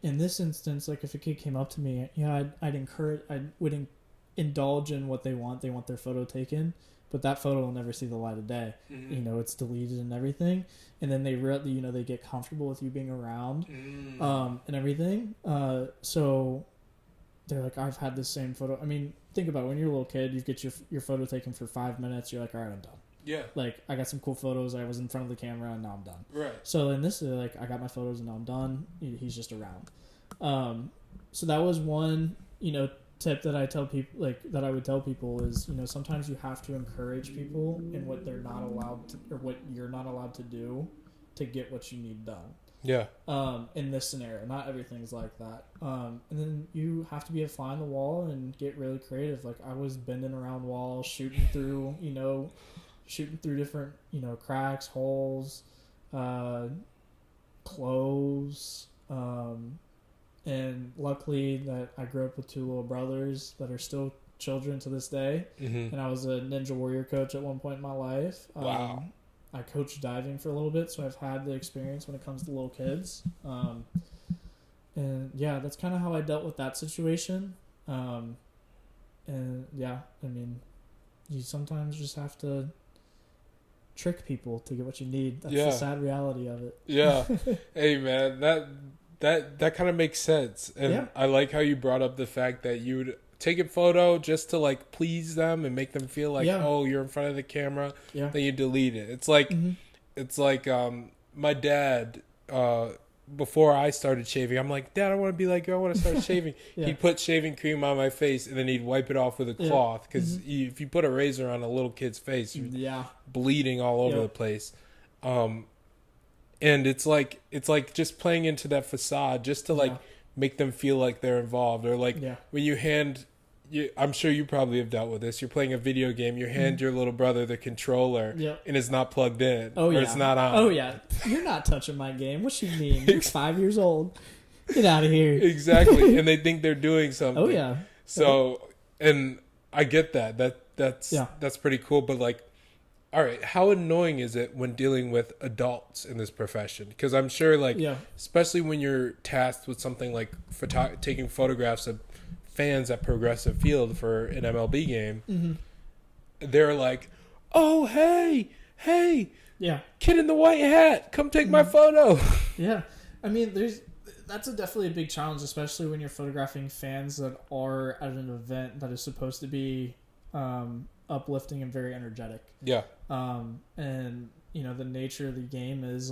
In this instance, like if a kid came up to me, I would indulge in what they want. They want their photo taken, but that photo will never see the light of day. Mm-hmm. It's deleted and everything. And then they really, they get comfortable with you being around, and everything. So they're like, I've had this same photo. I mean, think about it. When you're a little kid, you get your photo taken for 5 minutes. You're like, all right, I'm done. Yeah. Like, I got some cool photos. I was in front of the camera, and now I'm done. Right. So in this, like, I got my photos, and now I'm done. He's just around. So that was one, tip that I tell people, like, that I would tell people is, sometimes you have to encourage people in what they're not allowed to, or what you're not allowed to do to get what you need done. Yeah. In this scenario, not everything's like that. And then you have to be a fly on the wall and get really creative. Like, I was bending around walls, shooting through different, cracks, holes, clothes. And luckily that I grew up with two little brothers that are still children to this day. Mm-hmm. And I was a Ninja Warrior coach at one point in my life. Wow. I coached diving for a little bit, so I've had the experience when it comes to little kids. And yeah, that's kind of how I dealt with that situation. And yeah, I mean, you sometimes just have to trick people to get what you need. That's the sad reality of it. Yeah. Hey man, that kind of makes sense. And I like how you brought up the fact that you would take a photo just to like please them and make them feel like, oh, you're in front of the camera. Yeah. Then you delete it. It's like my dad, before I started shaving, I'm like, Dad, I want to be like you. I want to start shaving. He'd put shaving cream on my face and then he'd wipe it off with a cloth. Because if you put a razor on a little kid's face, you're bleeding all over the place. And it's like just playing into that facade just to like make them feel like they're involved. Or like when you hand, I'm sure you probably have dealt with this. You're playing a video game. You hand your little brother the controller and it's not plugged in. Or it's not on. Oh, yeah. You're not touching my game. What you mean? You're 5 years old. Get out of here. Exactly. And they think they're doing something. Oh, yeah. So, and I get that. That's pretty cool. But like, all right, how annoying is it when dealing with adults in this profession? Because I'm sure, like, especially when you're tasked with something like taking photographs of fans at Progressive Field for an MLB game, they're like, oh, hey, kid in the white hat, come take my photo. Yeah. I mean, that's definitely a big challenge, especially when you're photographing fans that are at an event that is supposed to be uplifting and very energetic. Yeah. And the nature of the game is,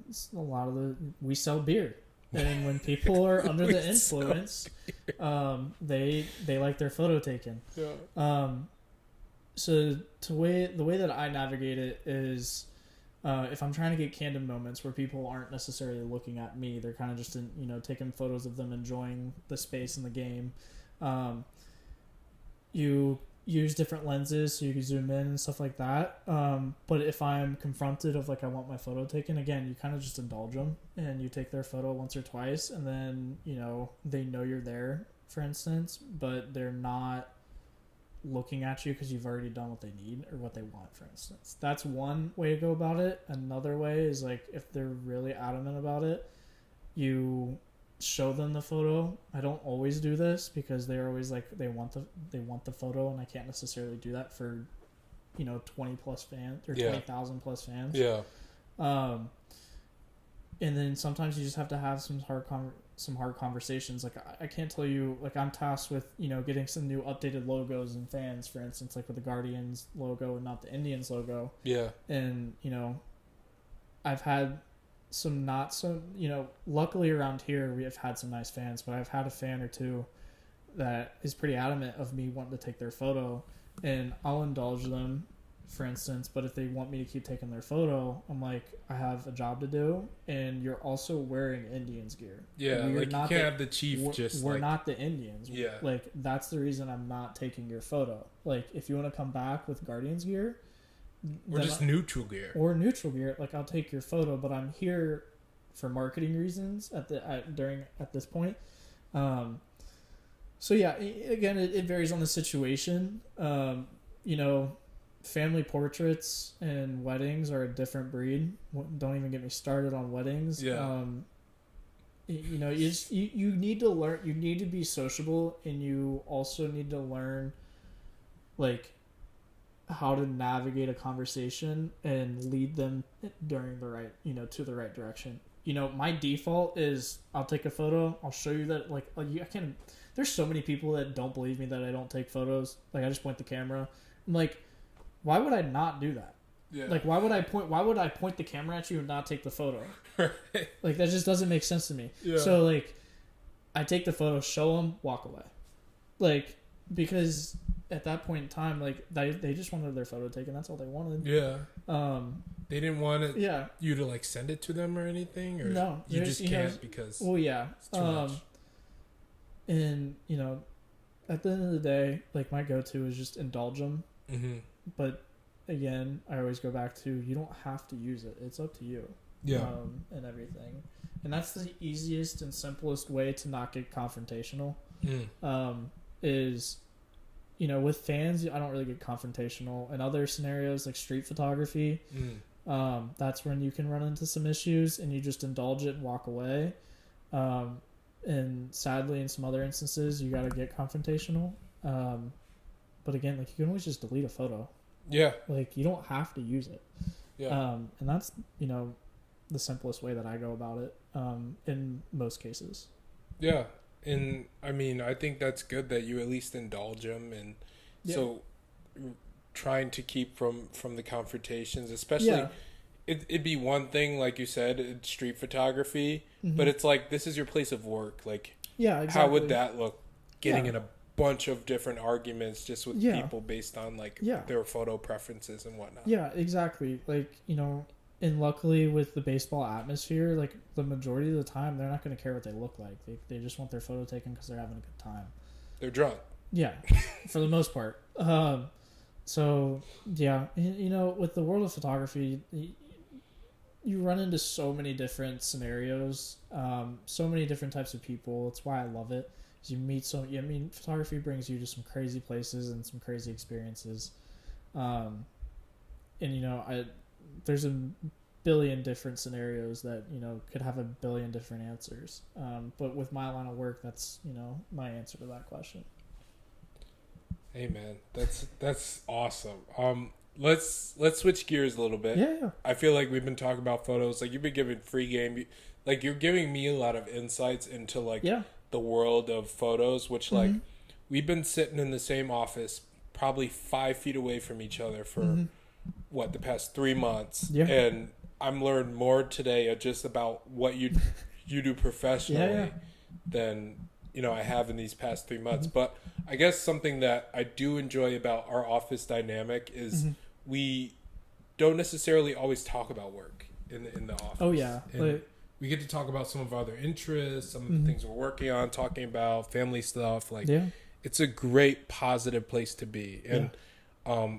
it's a lot of we sell beer. And when people are under the influence, they like their photo taken. Yeah. So the way that I navigate it is, if I'm trying to get candid moments where people aren't necessarily looking at me, they're kind of just taking photos of them enjoying the space in the game. You use different lenses so you can zoom in and stuff like that. But if I'm confronted of like I want my photo taken, again, you kind of just indulge them and you take their photo once or twice, and then they know you're there, for instance, but they're not looking at you because you've already done what they need or what they want, for instance. That's one way to go about it. Another way is like if they're really adamant about it, you show them the photo. I don't always do this because they're always like they want the photo, and I can't necessarily do that for 20 plus fans or 20,000 plus fans. Yeah. And then sometimes you just have to have some hard conversations. Like I can't tell you, like I'm tasked with getting some new updated logos and fans, for instance, like with the Guardians logo and not the Indians logo. Yeah. And I've had some not so luckily around here we have had some nice fans, but I've had a fan or two that is pretty adamant of me wanting to take their photo, and I'll indulge them, for instance, but if they want me to keep taking their photo, I'm like, I have a job to do, and you're also wearing Indians gear. Yeah, like you can't have the chief we're not the Indians. Yeah. Like that's the reason I'm not taking your photo. Like if you want to come back with Guardians gear, or just neutral gear. Or neutral gear, like I'll take your photo, but I'm here for marketing reasons at this point. So yeah, again, it varies on the situation. Family portraits and weddings are a different breed. Don't even get me started on weddings. Yeah. You need to learn. You need to be sociable, and you also need to learn, like, how to navigate a conversation and lead them during the right, to the right direction. My default is I'll take a photo. I'll show you that, like, there's so many people that don't believe me that I don't take photos. Like, I just point the camera. I'm like, why would I not do that? Yeah. Like, why would I point the camera at you and not take the photo? Like, that just doesn't make sense to me. Yeah. So, like, I take the photo, show them, walk away. Like, because at that point in time, like, they just wanted their photo taken. That's all they wanted. Yeah. They didn't want you to, like, send it to them or anything? Or no. You just can't because... Well, yeah. It's too much. And, at the end of the day, like, my go-to is just indulge them. Mm-hmm. But again, I always go back to you don't have to use it. It's up to you. Yeah. And everything. And that's the easiest and simplest way to not get confrontational. Is, with fans, I don't really get confrontational. In other scenarios like street photography, that's when you can run into some issues and you just indulge it and walk away. And sadly, in some other instances, you got to get confrontational. But again, like, you can always just delete a photo. Yeah. Like, you don't have to use it. Yeah. And that's, the simplest way that I go about it, in most cases. Yeah. And, I mean, I think that's good that you at least indulge them. And so trying to keep from the confrontations, especially... Yeah. It'd be one thing, like you said, in street photography, but it's like, this is your place of work. Like, exactly. How would that look? Getting in a bunch of different arguments just with people based on, like, their photo preferences and whatnot. Yeah, exactly. Like, and luckily with the baseball atmosphere, like, the majority of the time, they're not going to care what they look like. They just want their photo taken because they're having a good time. They're drunk. Yeah, for the most part. So, yeah, with the world of photography... You run into so many different scenarios, so many different types of people. It's why I love it. You meet photography brings you to some crazy places and some crazy experiences. And there's a billion different scenarios that, could have a billion different answers. But with my line of work, that's, my answer to that question. Hey man, that's awesome. Let's switch gears a little bit. Yeah. I feel like we've been talking about photos. Like, you've been giving free game. Like, you're giving me a lot of insights into, like, the world of photos, which, like, we've been sitting in the same office probably 5 feet away from each other for, the past 3 months. Yeah. And I'm learning more today just about what you you do professionally than I have in these past 3 months. But I guess something that I do enjoy about our office dynamic is we don't necessarily always talk about work in the office. Oh yeah, and we get to talk about some of our other interests, some of the things we're working on, talking about family stuff. Like, it's a great positive place to be. And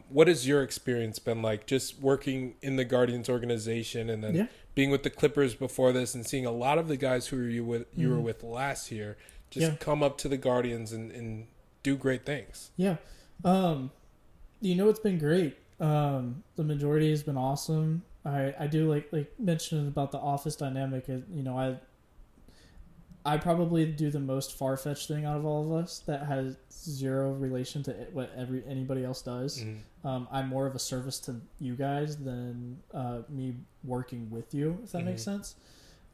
what has your experience been like, just working in the Guardians organization, and then being with the Clippers before this, and seeing a lot of the guys who you were with last year just come up to the Guardians and do great things? Yeah. It's been great. The majority has been awesome. I do like mentioning about the office dynamic. I probably do the most far-fetched thing out of all of us that has zero relation to what anybody else does. I'm more of a service to you guys than me working with you, if that makes sense.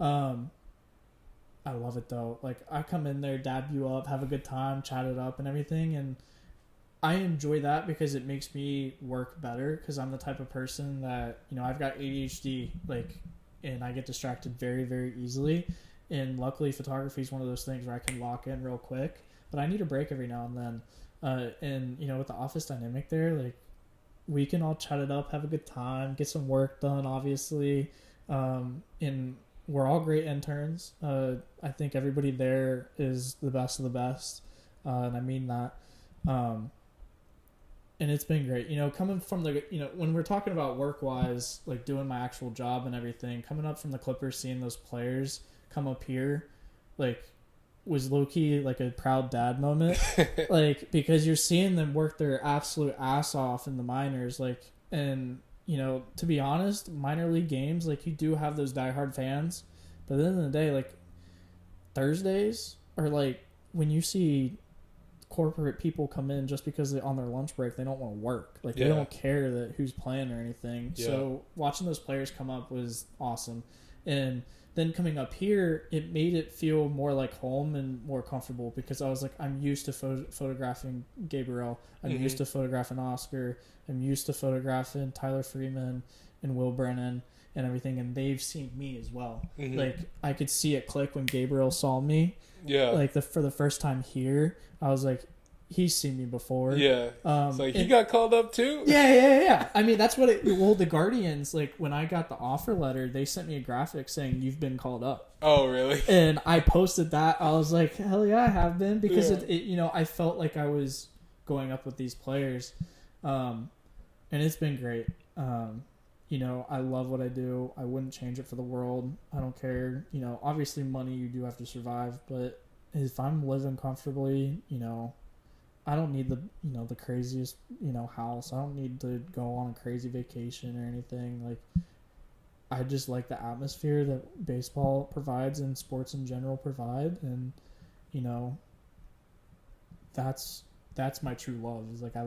I love it though. Like, I come in there, dab you up, have a good time, chat it up and everything, and I enjoy that because it makes me work better, because I'm the type of person that, I've got ADHD, and I get distracted very, very easily. And luckily, photography is one of those things where I can lock in real quick, but I need a break every now and then. And with the office dynamic there, we can all chat it up, have a good time, get some work done, obviously. And we're all great interns. I think everybody there is the best of the best. And I mean that. And it's been great, coming from when we're talking about work-wise, like doing my actual job and everything, coming up from the Clippers, seeing those players come up here, was low-key a proud dad moment, because you're seeing them work their absolute ass off in the minors, and to be honest, minor league games, you do have those diehard fans, but at the end of the day, Thursdays are when you see corporate people come in just because on their lunch break they don't want to work, they don't care that who's playing or anything. So watching those players come up was awesome, and then coming up here, it made it feel more like home and more comfortable, because I was I'm used to photographing Gabriel, I'm used to photographing Oscar, I'm used to photographing Tyler Freeman and Will Brennan and everything, and they've seen me as well. I could see it click when Gabriel saw me. For the first time here, I was he's seen me before. He got called up too? Yeah. I mean, that's what the Guardians, when I got the offer letter, they sent me a graphic saying, "You've been called up." Oh, really? And I posted that. I was like, hell yeah, I have been, because I felt like I was going up with these players. And it's been great. I love what I do. I wouldn't change it for the world. I don't care. Obviously money, you do have to survive, but if I'm living comfortably, I don't need the craziest, house. I don't need to go on a crazy vacation or anything. I just like the atmosphere that baseball provides and sports in general provide. And, that's my true love, is I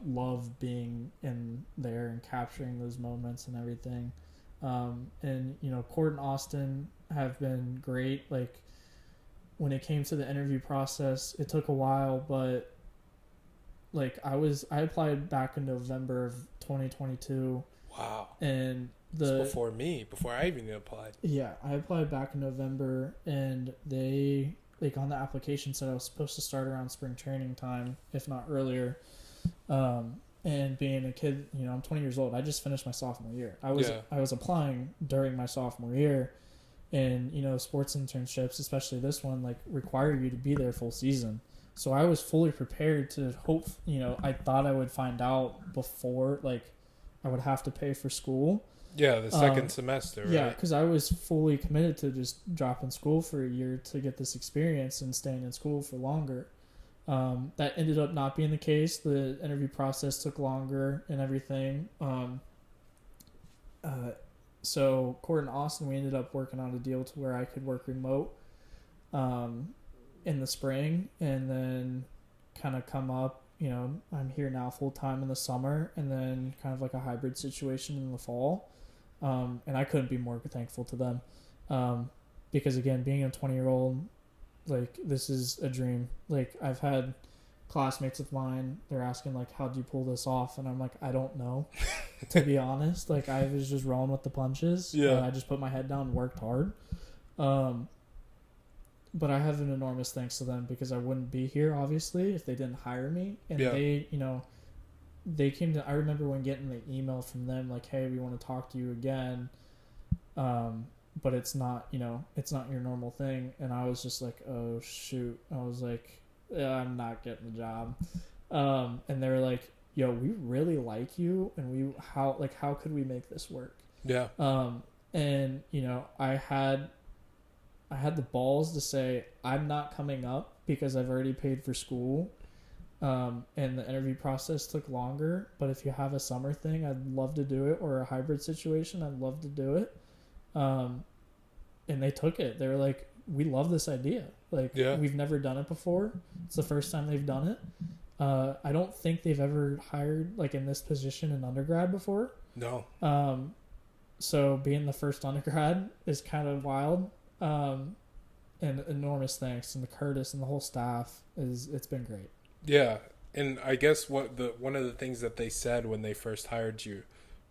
love being in there and capturing those moments and everything. And Cord and Austin have been great. When it came to the interview process, it took a while, but I applied back in November of 2022. Wow. And it's before I even applied. Yeah, I applied back in November, and they on the application said I was supposed to start around spring training time, if not earlier. And being a kid, I'm 20 years old. I just finished my sophomore year. I was applying during my sophomore year, and sports internships, especially this one, require you to be there full season. So I was fully prepared to hope. I thought I would find out before, I would have to pay for school. Yeah, the second semester, right? Yeah, because I was fully committed to just dropping school for a year to get this experience and staying in school for longer. That ended up not being the case. The interview process took longer and everything. So Cord and Austin, we ended up working on a deal to where I could work remote in the spring, and then kind of come up. I'm here now full time in the summer, and then kind of a hybrid situation in the fall. And I couldn't be more thankful to them. Because again, being a 20-year-old, this is a dream. I've had classmates of mine, they're asking how'd you pull this off? And I'm I don't know, to be honest. I was just rolling with the punches. I just put my head down and worked hard. but I have an enormous thanks to them because I wouldn't be here, obviously, if they didn't hire me. And they, they came to, I remember when getting the email from them, like, hey, we want to talk to you again. But it's not, it's not your normal thing. And I was just like, oh, shoot. I was like, yeah, I'm not getting the job. And they were like, yo, we really like you. And how could we make this work? Yeah. And, I had the balls to say, I'm not coming up because I've already paid for school. And the interview process took longer. But if you have a summer thing, I'd love to do it. Or a hybrid situation, I'd love to do it. And they took it. They were like, we love this idea. Like, we've never done it before. It's the first time they've done it. I don't think they've ever hired, like, in this position an undergrad before. No. So being the first undergrad is kind of wild. And enormous thanks. And the Curtis and the whole staff it's been great. Yeah. And I guess one of the things that they said when they first hired you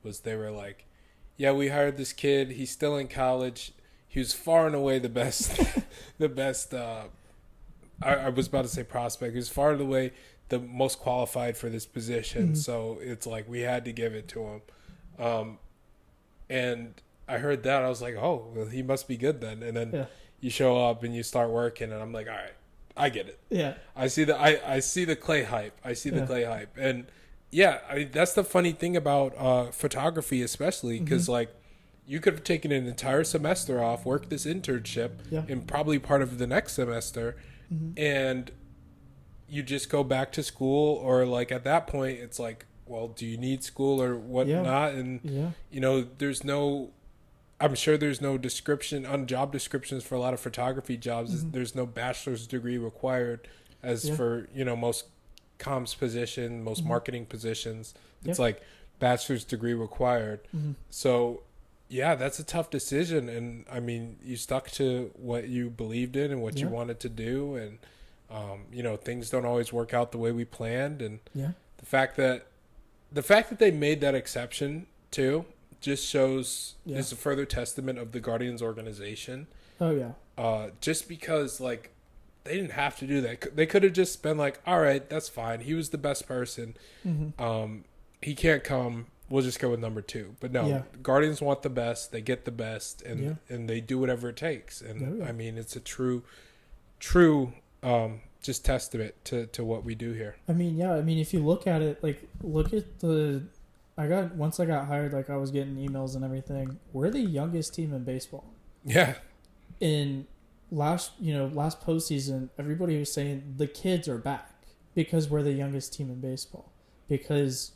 was they were like, yeah, we hired this kid. He's still in college. He was far and away the best, I was about to say prospect. He was far and away the most qualified for this position. Mm-hmm. So it's like we had to give it to him. And I heard that. I was like, oh, well, he must be good then. And then you show up and you start working. And I'm like, all right, I get it. Yeah. I see the Clay hype. The Clay hype. And yeah, that's the funny thing about photography, especially because like you could have taken an entire semester off, worked this internship, and probably part of the next semester, and you just go back to school, or like at that point, it's like, well, do you need school or whatnot? And there's no, I'm sure there's no description on job descriptions for a lot of photography jobs. There's no bachelor's degree required, as for most comms position, most marketing positions. It's like bachelor's degree required. So yeah, that's a tough decision. And I mean, you stuck to what you believed in and what you wanted to do. And, things don't always work out the way we planned. And the fact that they made that exception too, just shows is a further testament of the Guardians organization. Oh yeah. Just because like, they didn't have to do that. They could have just been like, all right, that's fine. He was the best person. He can't come. We'll just go with number 2. But no, Guardians want the best. They get the best, and they do whatever it takes. And I mean, it's a true, just testament to what we do here. I mean, if you look at it, like, look at once I got hired, like, I was getting emails and everything. We're the youngest team in baseball. Yeah. In last postseason, everybody was saying the kids are back because we're the youngest team in baseball, because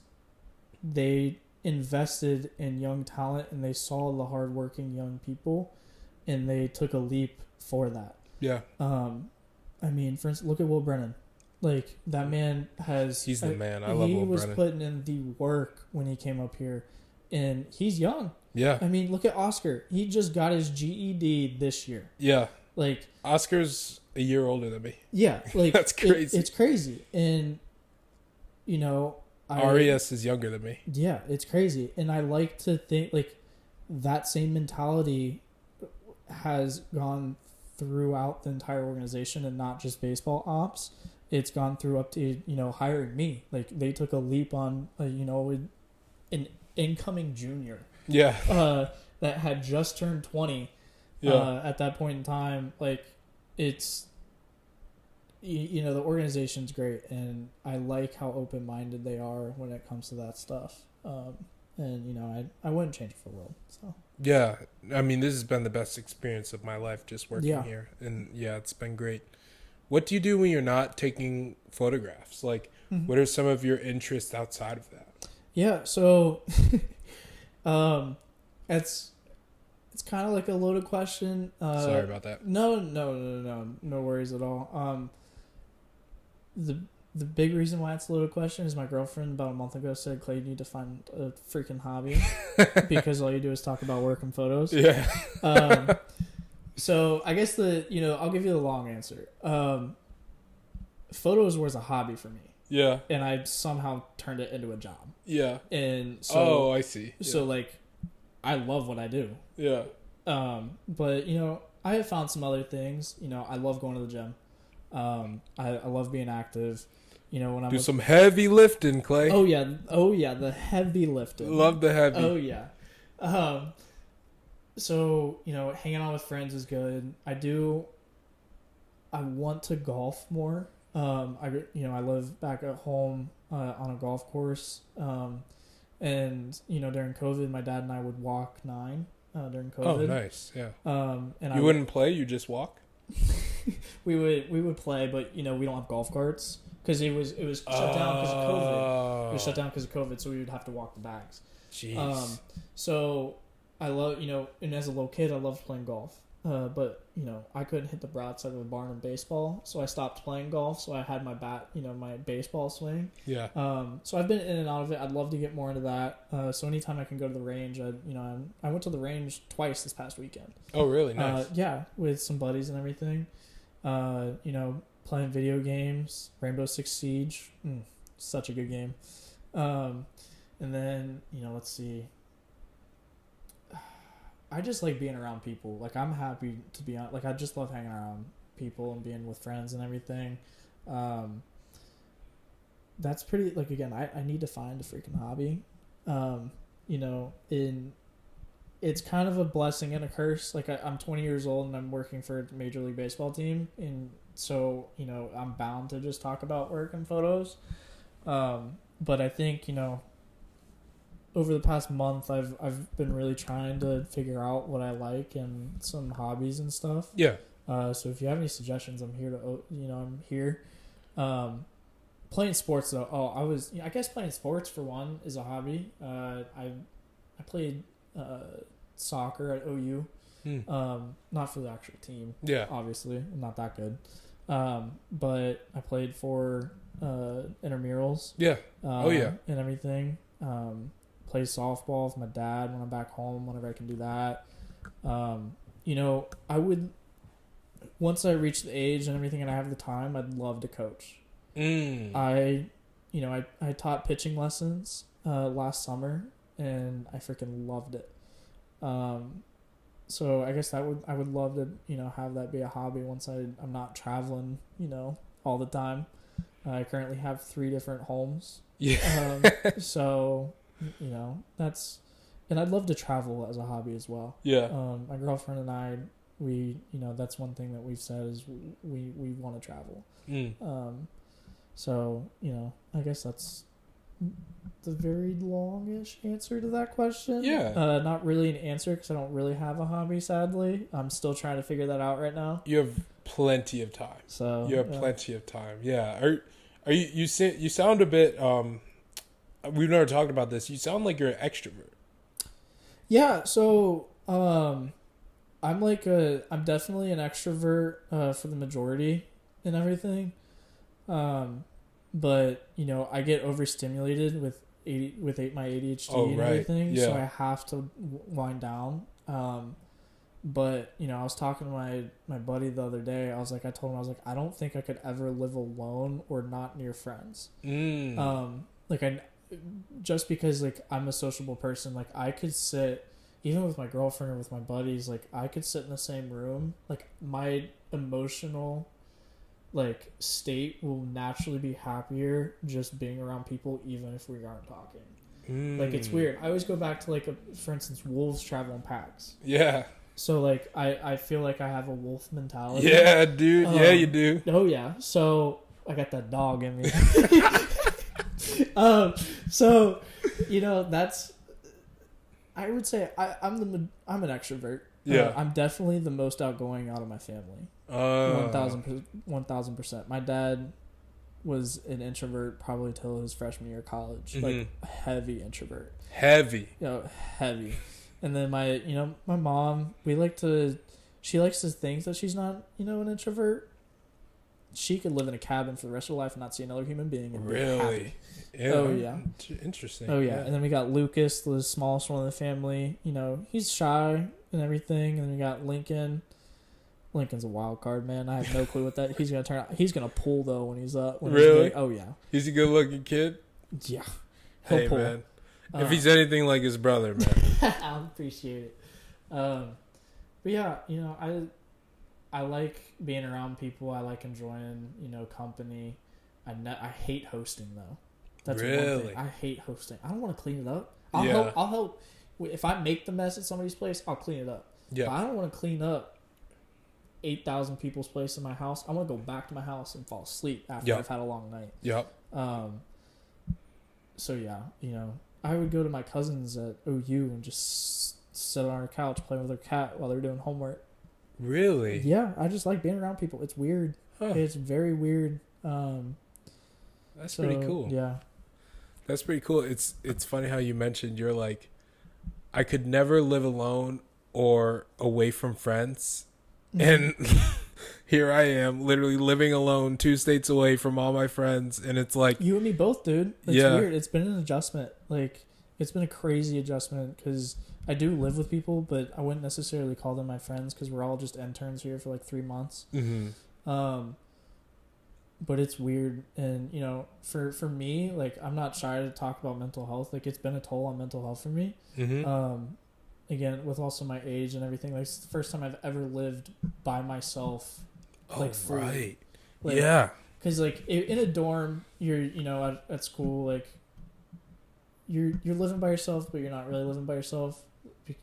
they invested in young talent and they saw the hardworking young people and they took a leap for that. Yeah. I mean, for instance, look at Will Brennan. Like, that man he's the man. I love Will Brennan. He was putting in the work when he came up here, and he's young. Yeah. I mean, look at Oscar. He just got his GED this year. Yeah. Like, Oscar's a year older than me. Yeah, like that's crazy. It's crazy, and RES is younger than me. Yeah, it's crazy, and I like to think like that same mentality has gone throughout the entire organization, and not just baseball ops. It's gone through up to hiring me. Like, they took a leap on an incoming junior. Yeah. That had just turned 20. At that point in time, like, it's the organization's great, and I like how open-minded they are when it comes to that stuff. And I wouldn't change it for the world. So yeah, I mean, this has been the best experience of my life, just working here, and it's been great. What do you do when you're not taking photographs? Like, what are some of your interests outside of that? Yeah, so it's kind of like a loaded question. Sorry about that. No worries at all. The big reason why it's a loaded question is my girlfriend about a month ago said, Clay, you need to find a freaking hobby because all you do is talk about work and photos. Yeah. So I guess I'll give you the long answer. Photos was a hobby for me. Yeah. And I somehow turned it into a job. Yeah. And so, I see. Yeah. So like, I love what I do. Yeah. But I have found some other things. You know, I love going to the gym. I love being active. You know, when I'm some heavy lifting, Clay. Oh yeah, the heavy lifting. Love the heavy. Oh yeah. So you know, hanging out with friends is good. I want to golf more. I live back at home on a golf course. And you know, during COVID, my dad and I would walk 9 during COVID. Oh, nice. Yeah. And you wouldn't play. You just walk. we would play, but you know, we don't have golf carts because it was shut down because of COVID. It was shut down because of COVID, so we would have to walk the bags. Jeez. So I love, you know, and as a little kid, I loved playing golf. But you know, I couldn't hit the broadside of the barn in baseball, so I stopped playing golf. So I had my bat, you know, my baseball swing. Yeah. So I've been in and out of it. I'd love to get more into that. So anytime I can go to the range, I went to the range twice this past weekend. Oh, really? Nice. Yeah, with some buddies and everything. You know, playing video games, Rainbow Six Siege, such a good game. And then, you know, let's see. I just like being around people. Like, I'm happy to be on. Like, I just love hanging around people and being with friends and everything. That's pretty. Like, again, I need to find a freaking hobby. You know, it's kind of a blessing and a curse. Like, I'm 20 years old and I'm working for a Major League Baseball team, and so you know, I'm bound to just talk about work and photos. But I think, you know, over the past month, I've been really trying to figure out what I like and some hobbies and stuff. Yeah. So if you have any suggestions, I'm here to, you know, I'm here. Playing sports though. I guess playing sports for one is a hobby. I played soccer at OU. Not for the actual team. Yeah. Obviously, I'm not that good. But I played for intramurals. Yeah. And everything. Play softball with my dad when I'm back home, whenever I can do that. You know, I would, once I reach the age and everything and I have the time, I'd love to coach. I taught pitching lessons last summer and I freaking loved it. So I guess I would love to, you know, have that be a hobby once I'm not traveling, you know, all the time. I currently have 3 different homes. Yeah. So, you know, and I'd love to travel as a hobby as well. Yeah. My girlfriend and I, you know, that's one thing that we've said is we want to travel. So, you know, I guess that's the very longish answer to that question. Yeah. Not really an answer because I don't really have a hobby, sadly. I'm still trying to figure that out right now. You have plenty of time. So you have plenty of time. Yeah. Are you sound a bit we've never talked about this. You sound like you're an extrovert. Yeah, so I'm definitely an extrovert for the majority and everything. But you know, I get overstimulated with my ADHD and everything, so I have to wind down. But you know, I was talking to my buddy the other day. I told him I don't think I could ever live alone or not near friends. Just because like I'm a sociable person, like I could sit even with my girlfriend or with my buddies, like I could sit in the same room. Like my emotional like state will naturally be happier just being around people, even if we aren't talking. Like it's weird. I always go back to for instance, wolves travel in packs. Yeah. So like I feel like I have a wolf mentality. Yeah, dude. Yeah, you do. Oh yeah. So I got that dog in me. So, you know, that's, I would say I'm an extrovert. Yeah. I'm definitely the most outgoing out of my family. 1000%. My dad was an introvert probably till his freshman year of college. Like heavy introvert. Heavy. You know, heavy. And then my mom, she likes to think that she's not, you know, an introvert. She could live in a cabin for the rest of her life and not see another human being. And really? Be happy. Yeah. Oh, yeah. Interesting. Oh, yeah. And then we got Lucas, the smallest one of the family. You know, he's shy and everything. And then we got Lincoln. Lincoln's a wild card, man. I have no clue what that he's going to turn out. He's going to pull, though, when he's up. Really? Oh, yeah. He's a good-looking kid? Yeah. Hey, pull. Man. If he's anything like his brother, man. I appreciate it. But, yeah, you know, I like being around people. I like enjoying, company. I hate hosting though. That's one thing. I hate hosting. I don't want to clean it up. I'll help. If I make the mess at somebody's place, I'll clean it up. Yeah. But I don't want to clean up 8,000 people's place in my house. I want to go back to my house and fall asleep after I've had a long night. Yep. So yeah, I would go to my cousins at OU and just sit on our couch playing with their cat while they're doing homework. Really? Yeah, I just like being around people. It's weird. Huh. It's very weird. That's pretty cool. Yeah. That's pretty cool. It's funny how you mentioned you're like, I could never live alone or away from friends. And here I am literally living alone 2 states away from all my friends. And it's like, you and me both, dude. It's weird. It's been an adjustment. Like, it's been a crazy adjustment because I do live with people, but I wouldn't necessarily call them my friends because we're all just interns here for like 3 months. Mm-hmm. But it's weird. And, for me, like, I'm not shy to talk about mental health. Like, it's been a toll on mental health for me. Mm-hmm. Again, with also my age and everything, like, it's the first time I've ever lived by myself, like, fully. Right. Like, yeah. Because, like, in a dorm, you're, at school, like, you're living by yourself, but you're not really living by yourself.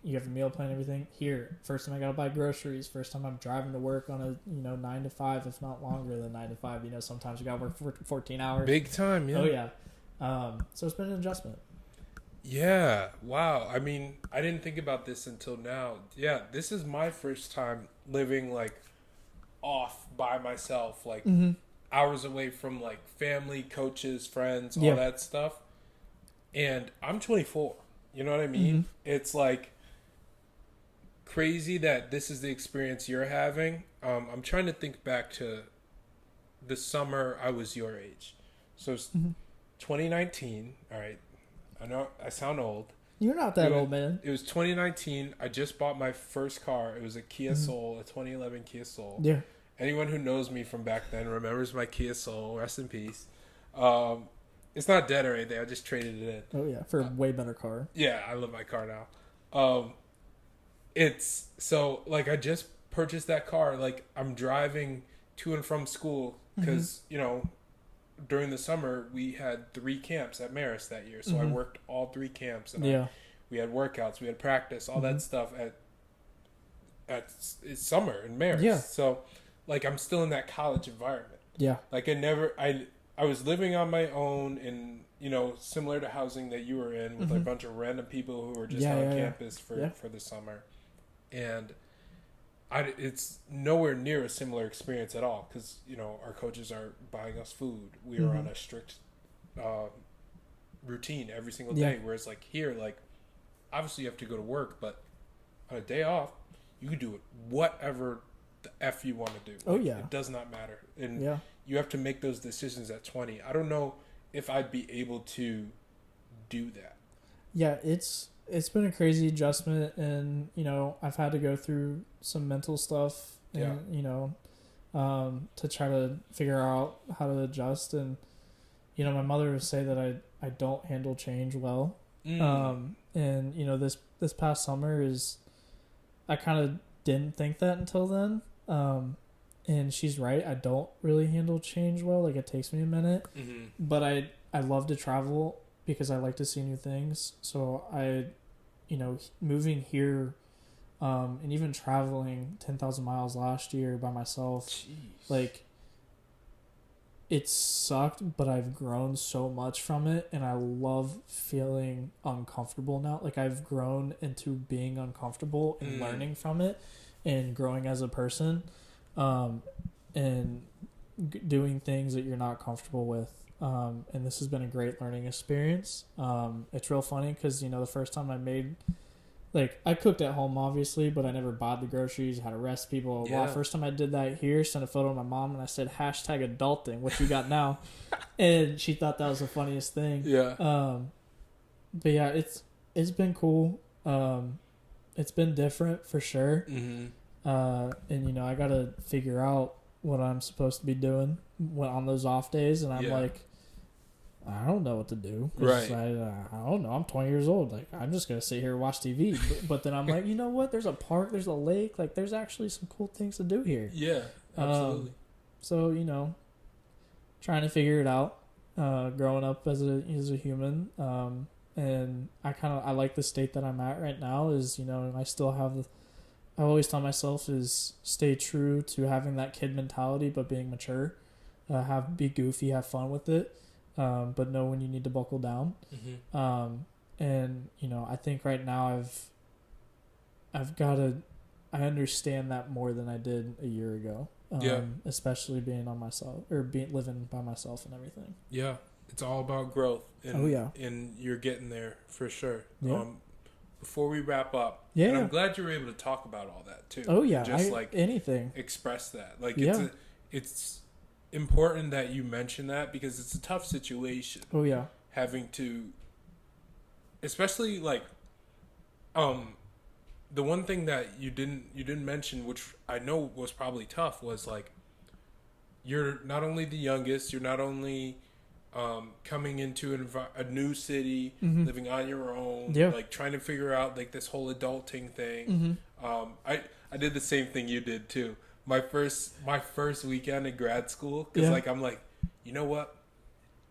You have a meal plan and everything. Here, first time I gotta buy groceries. First time I'm driving to work on a 9 to 5, if not longer than 9 to 5. Sometimes you gotta work for 14 hours. Big time, yeah. Oh yeah. So it's been an adjustment. Yeah. Wow. I mean, I didn't think about this until now. Yeah, this is my first time living like off by myself, like hours away from like family, coaches, friends, all that stuff. And I'm 24. You know what I mean? Mm-hmm. It's like crazy that this is the experience you're having. I'm trying to think back to the summer I was your age. So it's 2019. All right. I know I sound old. You're not that old, man. It was 2019. I just bought my first car. It was a Kia Soul, a 2011 Kia Soul. Yeah. Anyone who knows me from back then remembers my Kia Soul. Rest in peace. It's not dead or anything. I just traded it in. Oh, yeah. For a way better car. Yeah, I love my car now. It's so, like, I just purchased that car. Like, I'm driving to and from school because, during the summer, we had 3 camps at Marist that year. So I worked all 3 camps. And we had workouts, we had practice, all that stuff it's summer in Marist. Yeah. So, like, I'm still in that college environment. Yeah. Like, I was living on my own in, similar to housing that you were in with a bunch of random people who were just on campus for the summer. And it's nowhere near a similar experience at all because, our coaches are buying us food. We are on a strict routine every single day. Whereas, like, here, like, obviously you have to go to work, but on a day off, you can do whatever the F you want to do. Like, it does not matter. And you have to make those decisions at 20. I don't know if I'd be able to do that. Yeah, it's been a crazy adjustment, and I've had to go through some mental stuff, and to try to figure out how to adjust. And my mother would say that I don't handle change well. And this past summer I kind of didn't think that until then. And she's right. I don't really handle change well. Like, it takes me a minute. Mm-hmm. But I love to travel because I like to see new things. So moving here, and even traveling 10,000 miles last year by myself, like, it sucked, but I've grown so much from it, and I love feeling uncomfortable now. Like, I've grown into being uncomfortable and learning from it and growing as a person. And doing things that you're not comfortable with. And this has been a great learning experience. It's real funny because, the first time I made, like, I cooked at home, obviously, but I never bought the groceries, how to recipe, blah, blah, blah. First time I did that here, sent a photo to my mom, and I said, #adulting, what you got now? And she thought that was the funniest thing. Yeah. But yeah, it's been cool. It's been different for sure. Mm-hmm. And I gotta figure out what I'm supposed to be doing on those off days, and I'm like, I don't know what to do. Right. I don't know. I'm 20 years old. Like, I'm just going to sit here and watch TV. But then I'm like, you know what? There's a park. There's a lake. Like, there's actually some cool things to do here. Yeah, absolutely. So, trying to figure it out. Growing up as a human. And I like the state that I'm at right now is, I still have I always tell myself is stay true to having that kid mentality, but being mature. Be goofy, have fun with it. But know when you need to buckle down. Mm-hmm. And I think right now I understand that more than I did a year ago. Especially being on myself or living by myself and everything. Yeah, it's all about growth. And, and you're getting there for sure. Yeah. Before we wrap up, yeah, and I'm glad you were able to talk about all that too. Oh yeah, just anything express that. Like it's important that you mention that because it's a tough situation. Oh yeah, having to, especially the one thing that you didn't mention, which I know was probably tough, was like you're not only the youngest, you're not only coming into a new city, mm-hmm. living on your own, like trying to figure out like this whole adulting thing. Mm-hmm. I did the same thing you did too. My first weekend in grad school, because I'm like, you know what?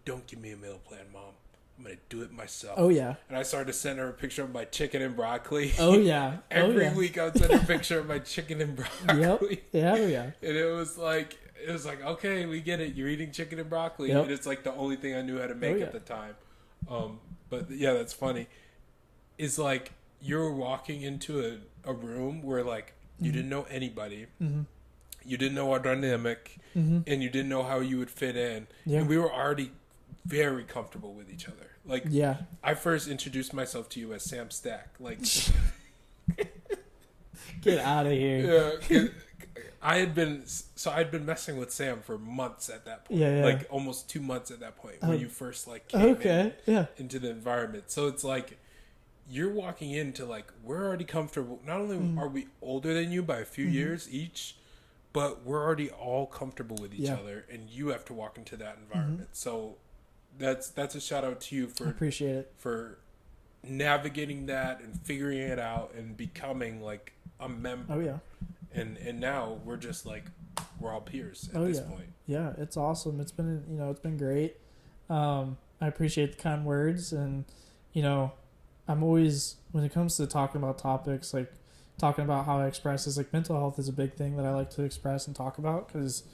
Don't give me a meal plan, Mom. I'm gonna do it myself. Oh yeah. And I started to send her a picture of my chicken and broccoli. Oh yeah. Every week I would send her a picture of my chicken and broccoli. Yep. Yeah. Oh yeah. And it was like, okay, we get it. You're eating chicken and broccoli. Yep. And it's like the only thing I knew how to make at the time. But yeah, that's funny. It's like you're walking into a room where like you mm-hmm. didn't know anybody. Mm-hmm. You didn't know our dynamic, mm-hmm. and you didn't know how you would fit in. Yeah. And we were already very comfortable with each other. Like, I first introduced myself to you as Sam Stack. Like, get out of here. Yeah, I'd been messing with Sam for months at that point. Yeah. Like almost 2 months at that point when you first like came into the environment. So it's like you're walking into like we're already comfortable. Not only are we older than you by a few mm-hmm. years each, but we're already all comfortable with each other, and you have to walk into that environment. Mm-hmm. So that's a shout out to you for I appreciate it for navigating that and figuring it out and becoming like a member. Oh yeah. And now we're just like we're all peers at this point. Yeah, it's awesome. It's been it's been great. I appreciate the kind words, and I'm always, when it comes to talking about topics, like talking about how I express is like mental health is a big thing that I like to express and talk about because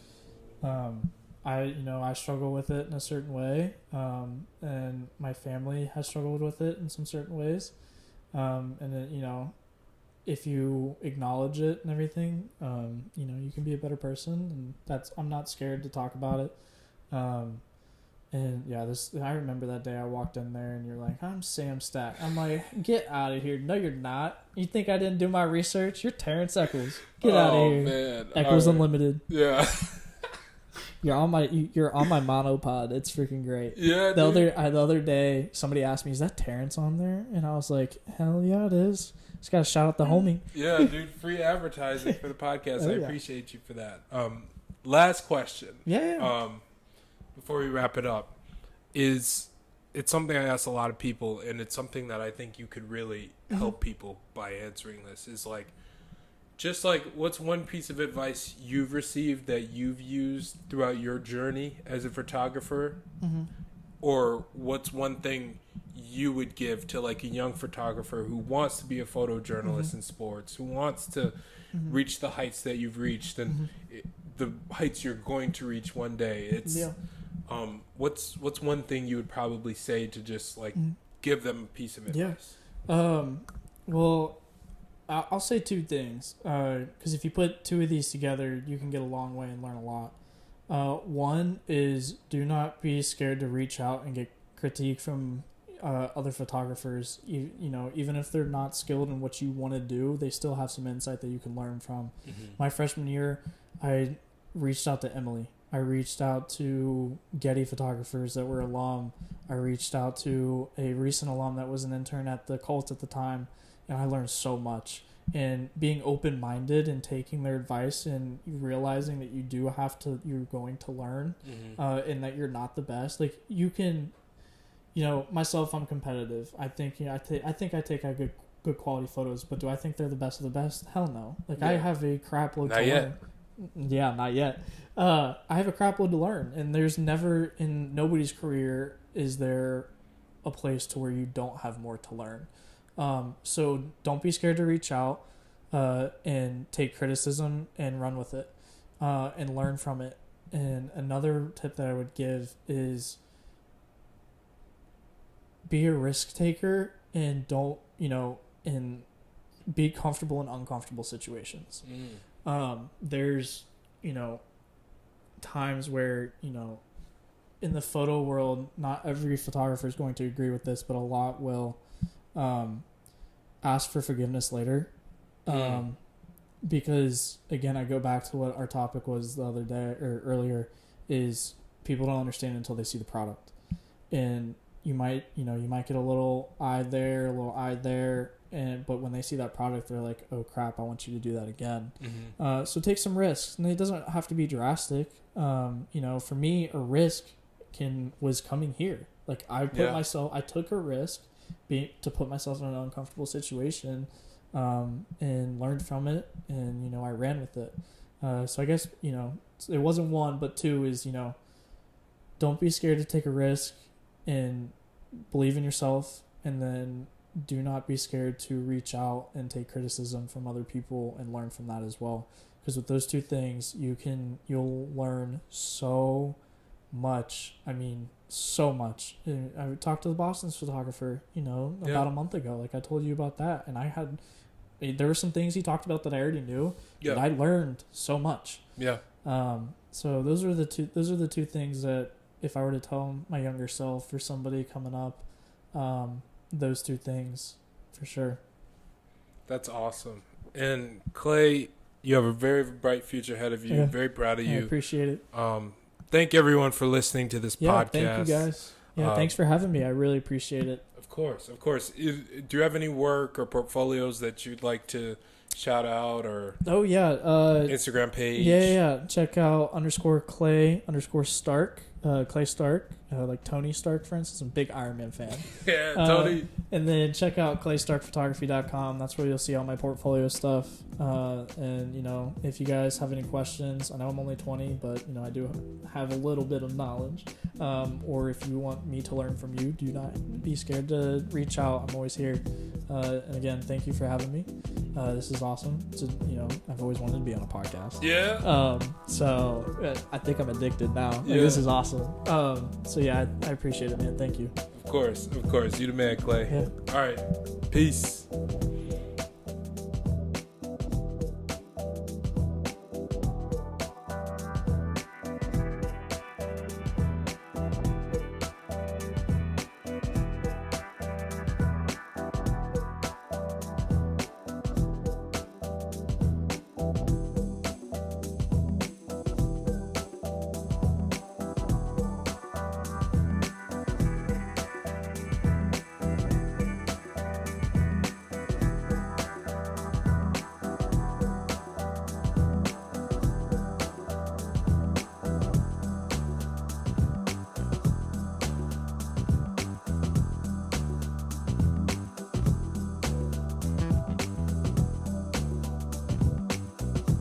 I struggle with it in a certain way, and my family has struggled with it in some certain ways, and then, if you acknowledge it and everything, you can be a better person, and I'm not scared to talk about it. And yeah, I remember that day I walked in there and you're like, I'm Sam Stack. I'm like, get out of here. No, you're not. You think I didn't do my research? You're Terrence Echols. Get out of here. Man. Echols Unlimited. Yeah. You're on my monopod. It's freaking great. Yeah. The other day, somebody asked me, "Is that Terrence on there?" And I was like, "Hell yeah, it is." Just gotta shout out the homie. Yeah, dude. Free advertising for the podcast. I appreciate you for that. Last question. Yeah. Before we wrap it up, it's something I ask a lot of people, and it's something that I think you could really help people by answering this. Is like, just like, what's one piece of advice you've received that you've used throughout your journey as a photographer? Mm-hmm. Or what's one thing you would give to like a young photographer who wants to be a photojournalist in sports, who wants to reach the heights that you've reached and the heights you're going to reach one day? It's what's one thing you would probably say to just like give them a piece of advice? Well, I'll say two things, because if you put two of these together, you can get a long way and learn a lot. One is, do not be scared to reach out and get critique from other photographers. Even if they're not skilled in what you want to do, they still have some insight that you can learn from. My freshman year, I reached out to Emily. I reached out to Getty photographers that were alum. I reached out to a recent alum that was an intern at the Colts at the time, and I learned so much. And being open-minded and taking their advice and realizing that you're going to learn, and that you're not the best. Like, you can myself, I'm competitive. I think I think I take good quality photos, but do I think they're the best of the best? Hell no. Like I have a crap load to learn. Yeah, not yet. I have a crap load to learn, and there's never in nobody's career is there a place to where you don't have more to learn. So don't be scared to reach out and take criticism and run with it and learn from it. And another tip that I would give is be a risk taker and don't, and be comfortable in uncomfortable situations. There's, times where, in the photo world, not every photographer is going to agree with this, but a lot will ask for forgiveness later. Because, again, I go back to what our topic was the other day or earlier, is people don't understand until they see the product. And you might get a little eye there, but when they see that product, they're like, oh crap, I want you to do that again. So take some risks, and it doesn't have to be drastic. For me, a risk was coming here. Like I took a risk to put myself in an uncomfortable situation, and learned from it, and I ran with it. So I guess it wasn't one, but two is don't be scared to take a risk and believe in yourself, and then do not be scared to reach out and take criticism from other people and learn from that as well. Because with those two things, you'll learn so much. I mean, so much. And I talked to the Boston's photographer, about a month ago. Like I told you about that, and there were some things he talked about that I already knew, and I learned so much. Yeah. So those are the two things that if I were to tell my younger self or somebody coming up, those two things for sure. That's awesome. And Clay, you have a very bright future ahead of you. Yeah. Very proud of you. I appreciate it. Thank everyone for listening to this podcast. Thank you guys. Yeah, thanks for having me. I really appreciate it. Of course. Do you have any work or portfolios that you'd like to shout out or? Oh yeah. Instagram page. Yeah. Check out _Clay_Stark. Clay Stark, like Tony Stark, for instance. I'm a big Iron Man fan. Yeah, Tony. And then check out claystarkphotography.com. That's where you'll see all my portfolio stuff. And, if you guys have any questions, I know I'm only 20, but, I do have a little bit of knowledge. Or if you want me to learn from you, do not be scared to reach out. I'm always here. And again, thank you for having me. This is awesome. I've always wanted to be on a podcast. Yeah. So I think I'm addicted now. Like, this is awesome. So yeah, I appreciate it, man. Thank you. Of course. You the man, Clay. Yeah. All right. Peace.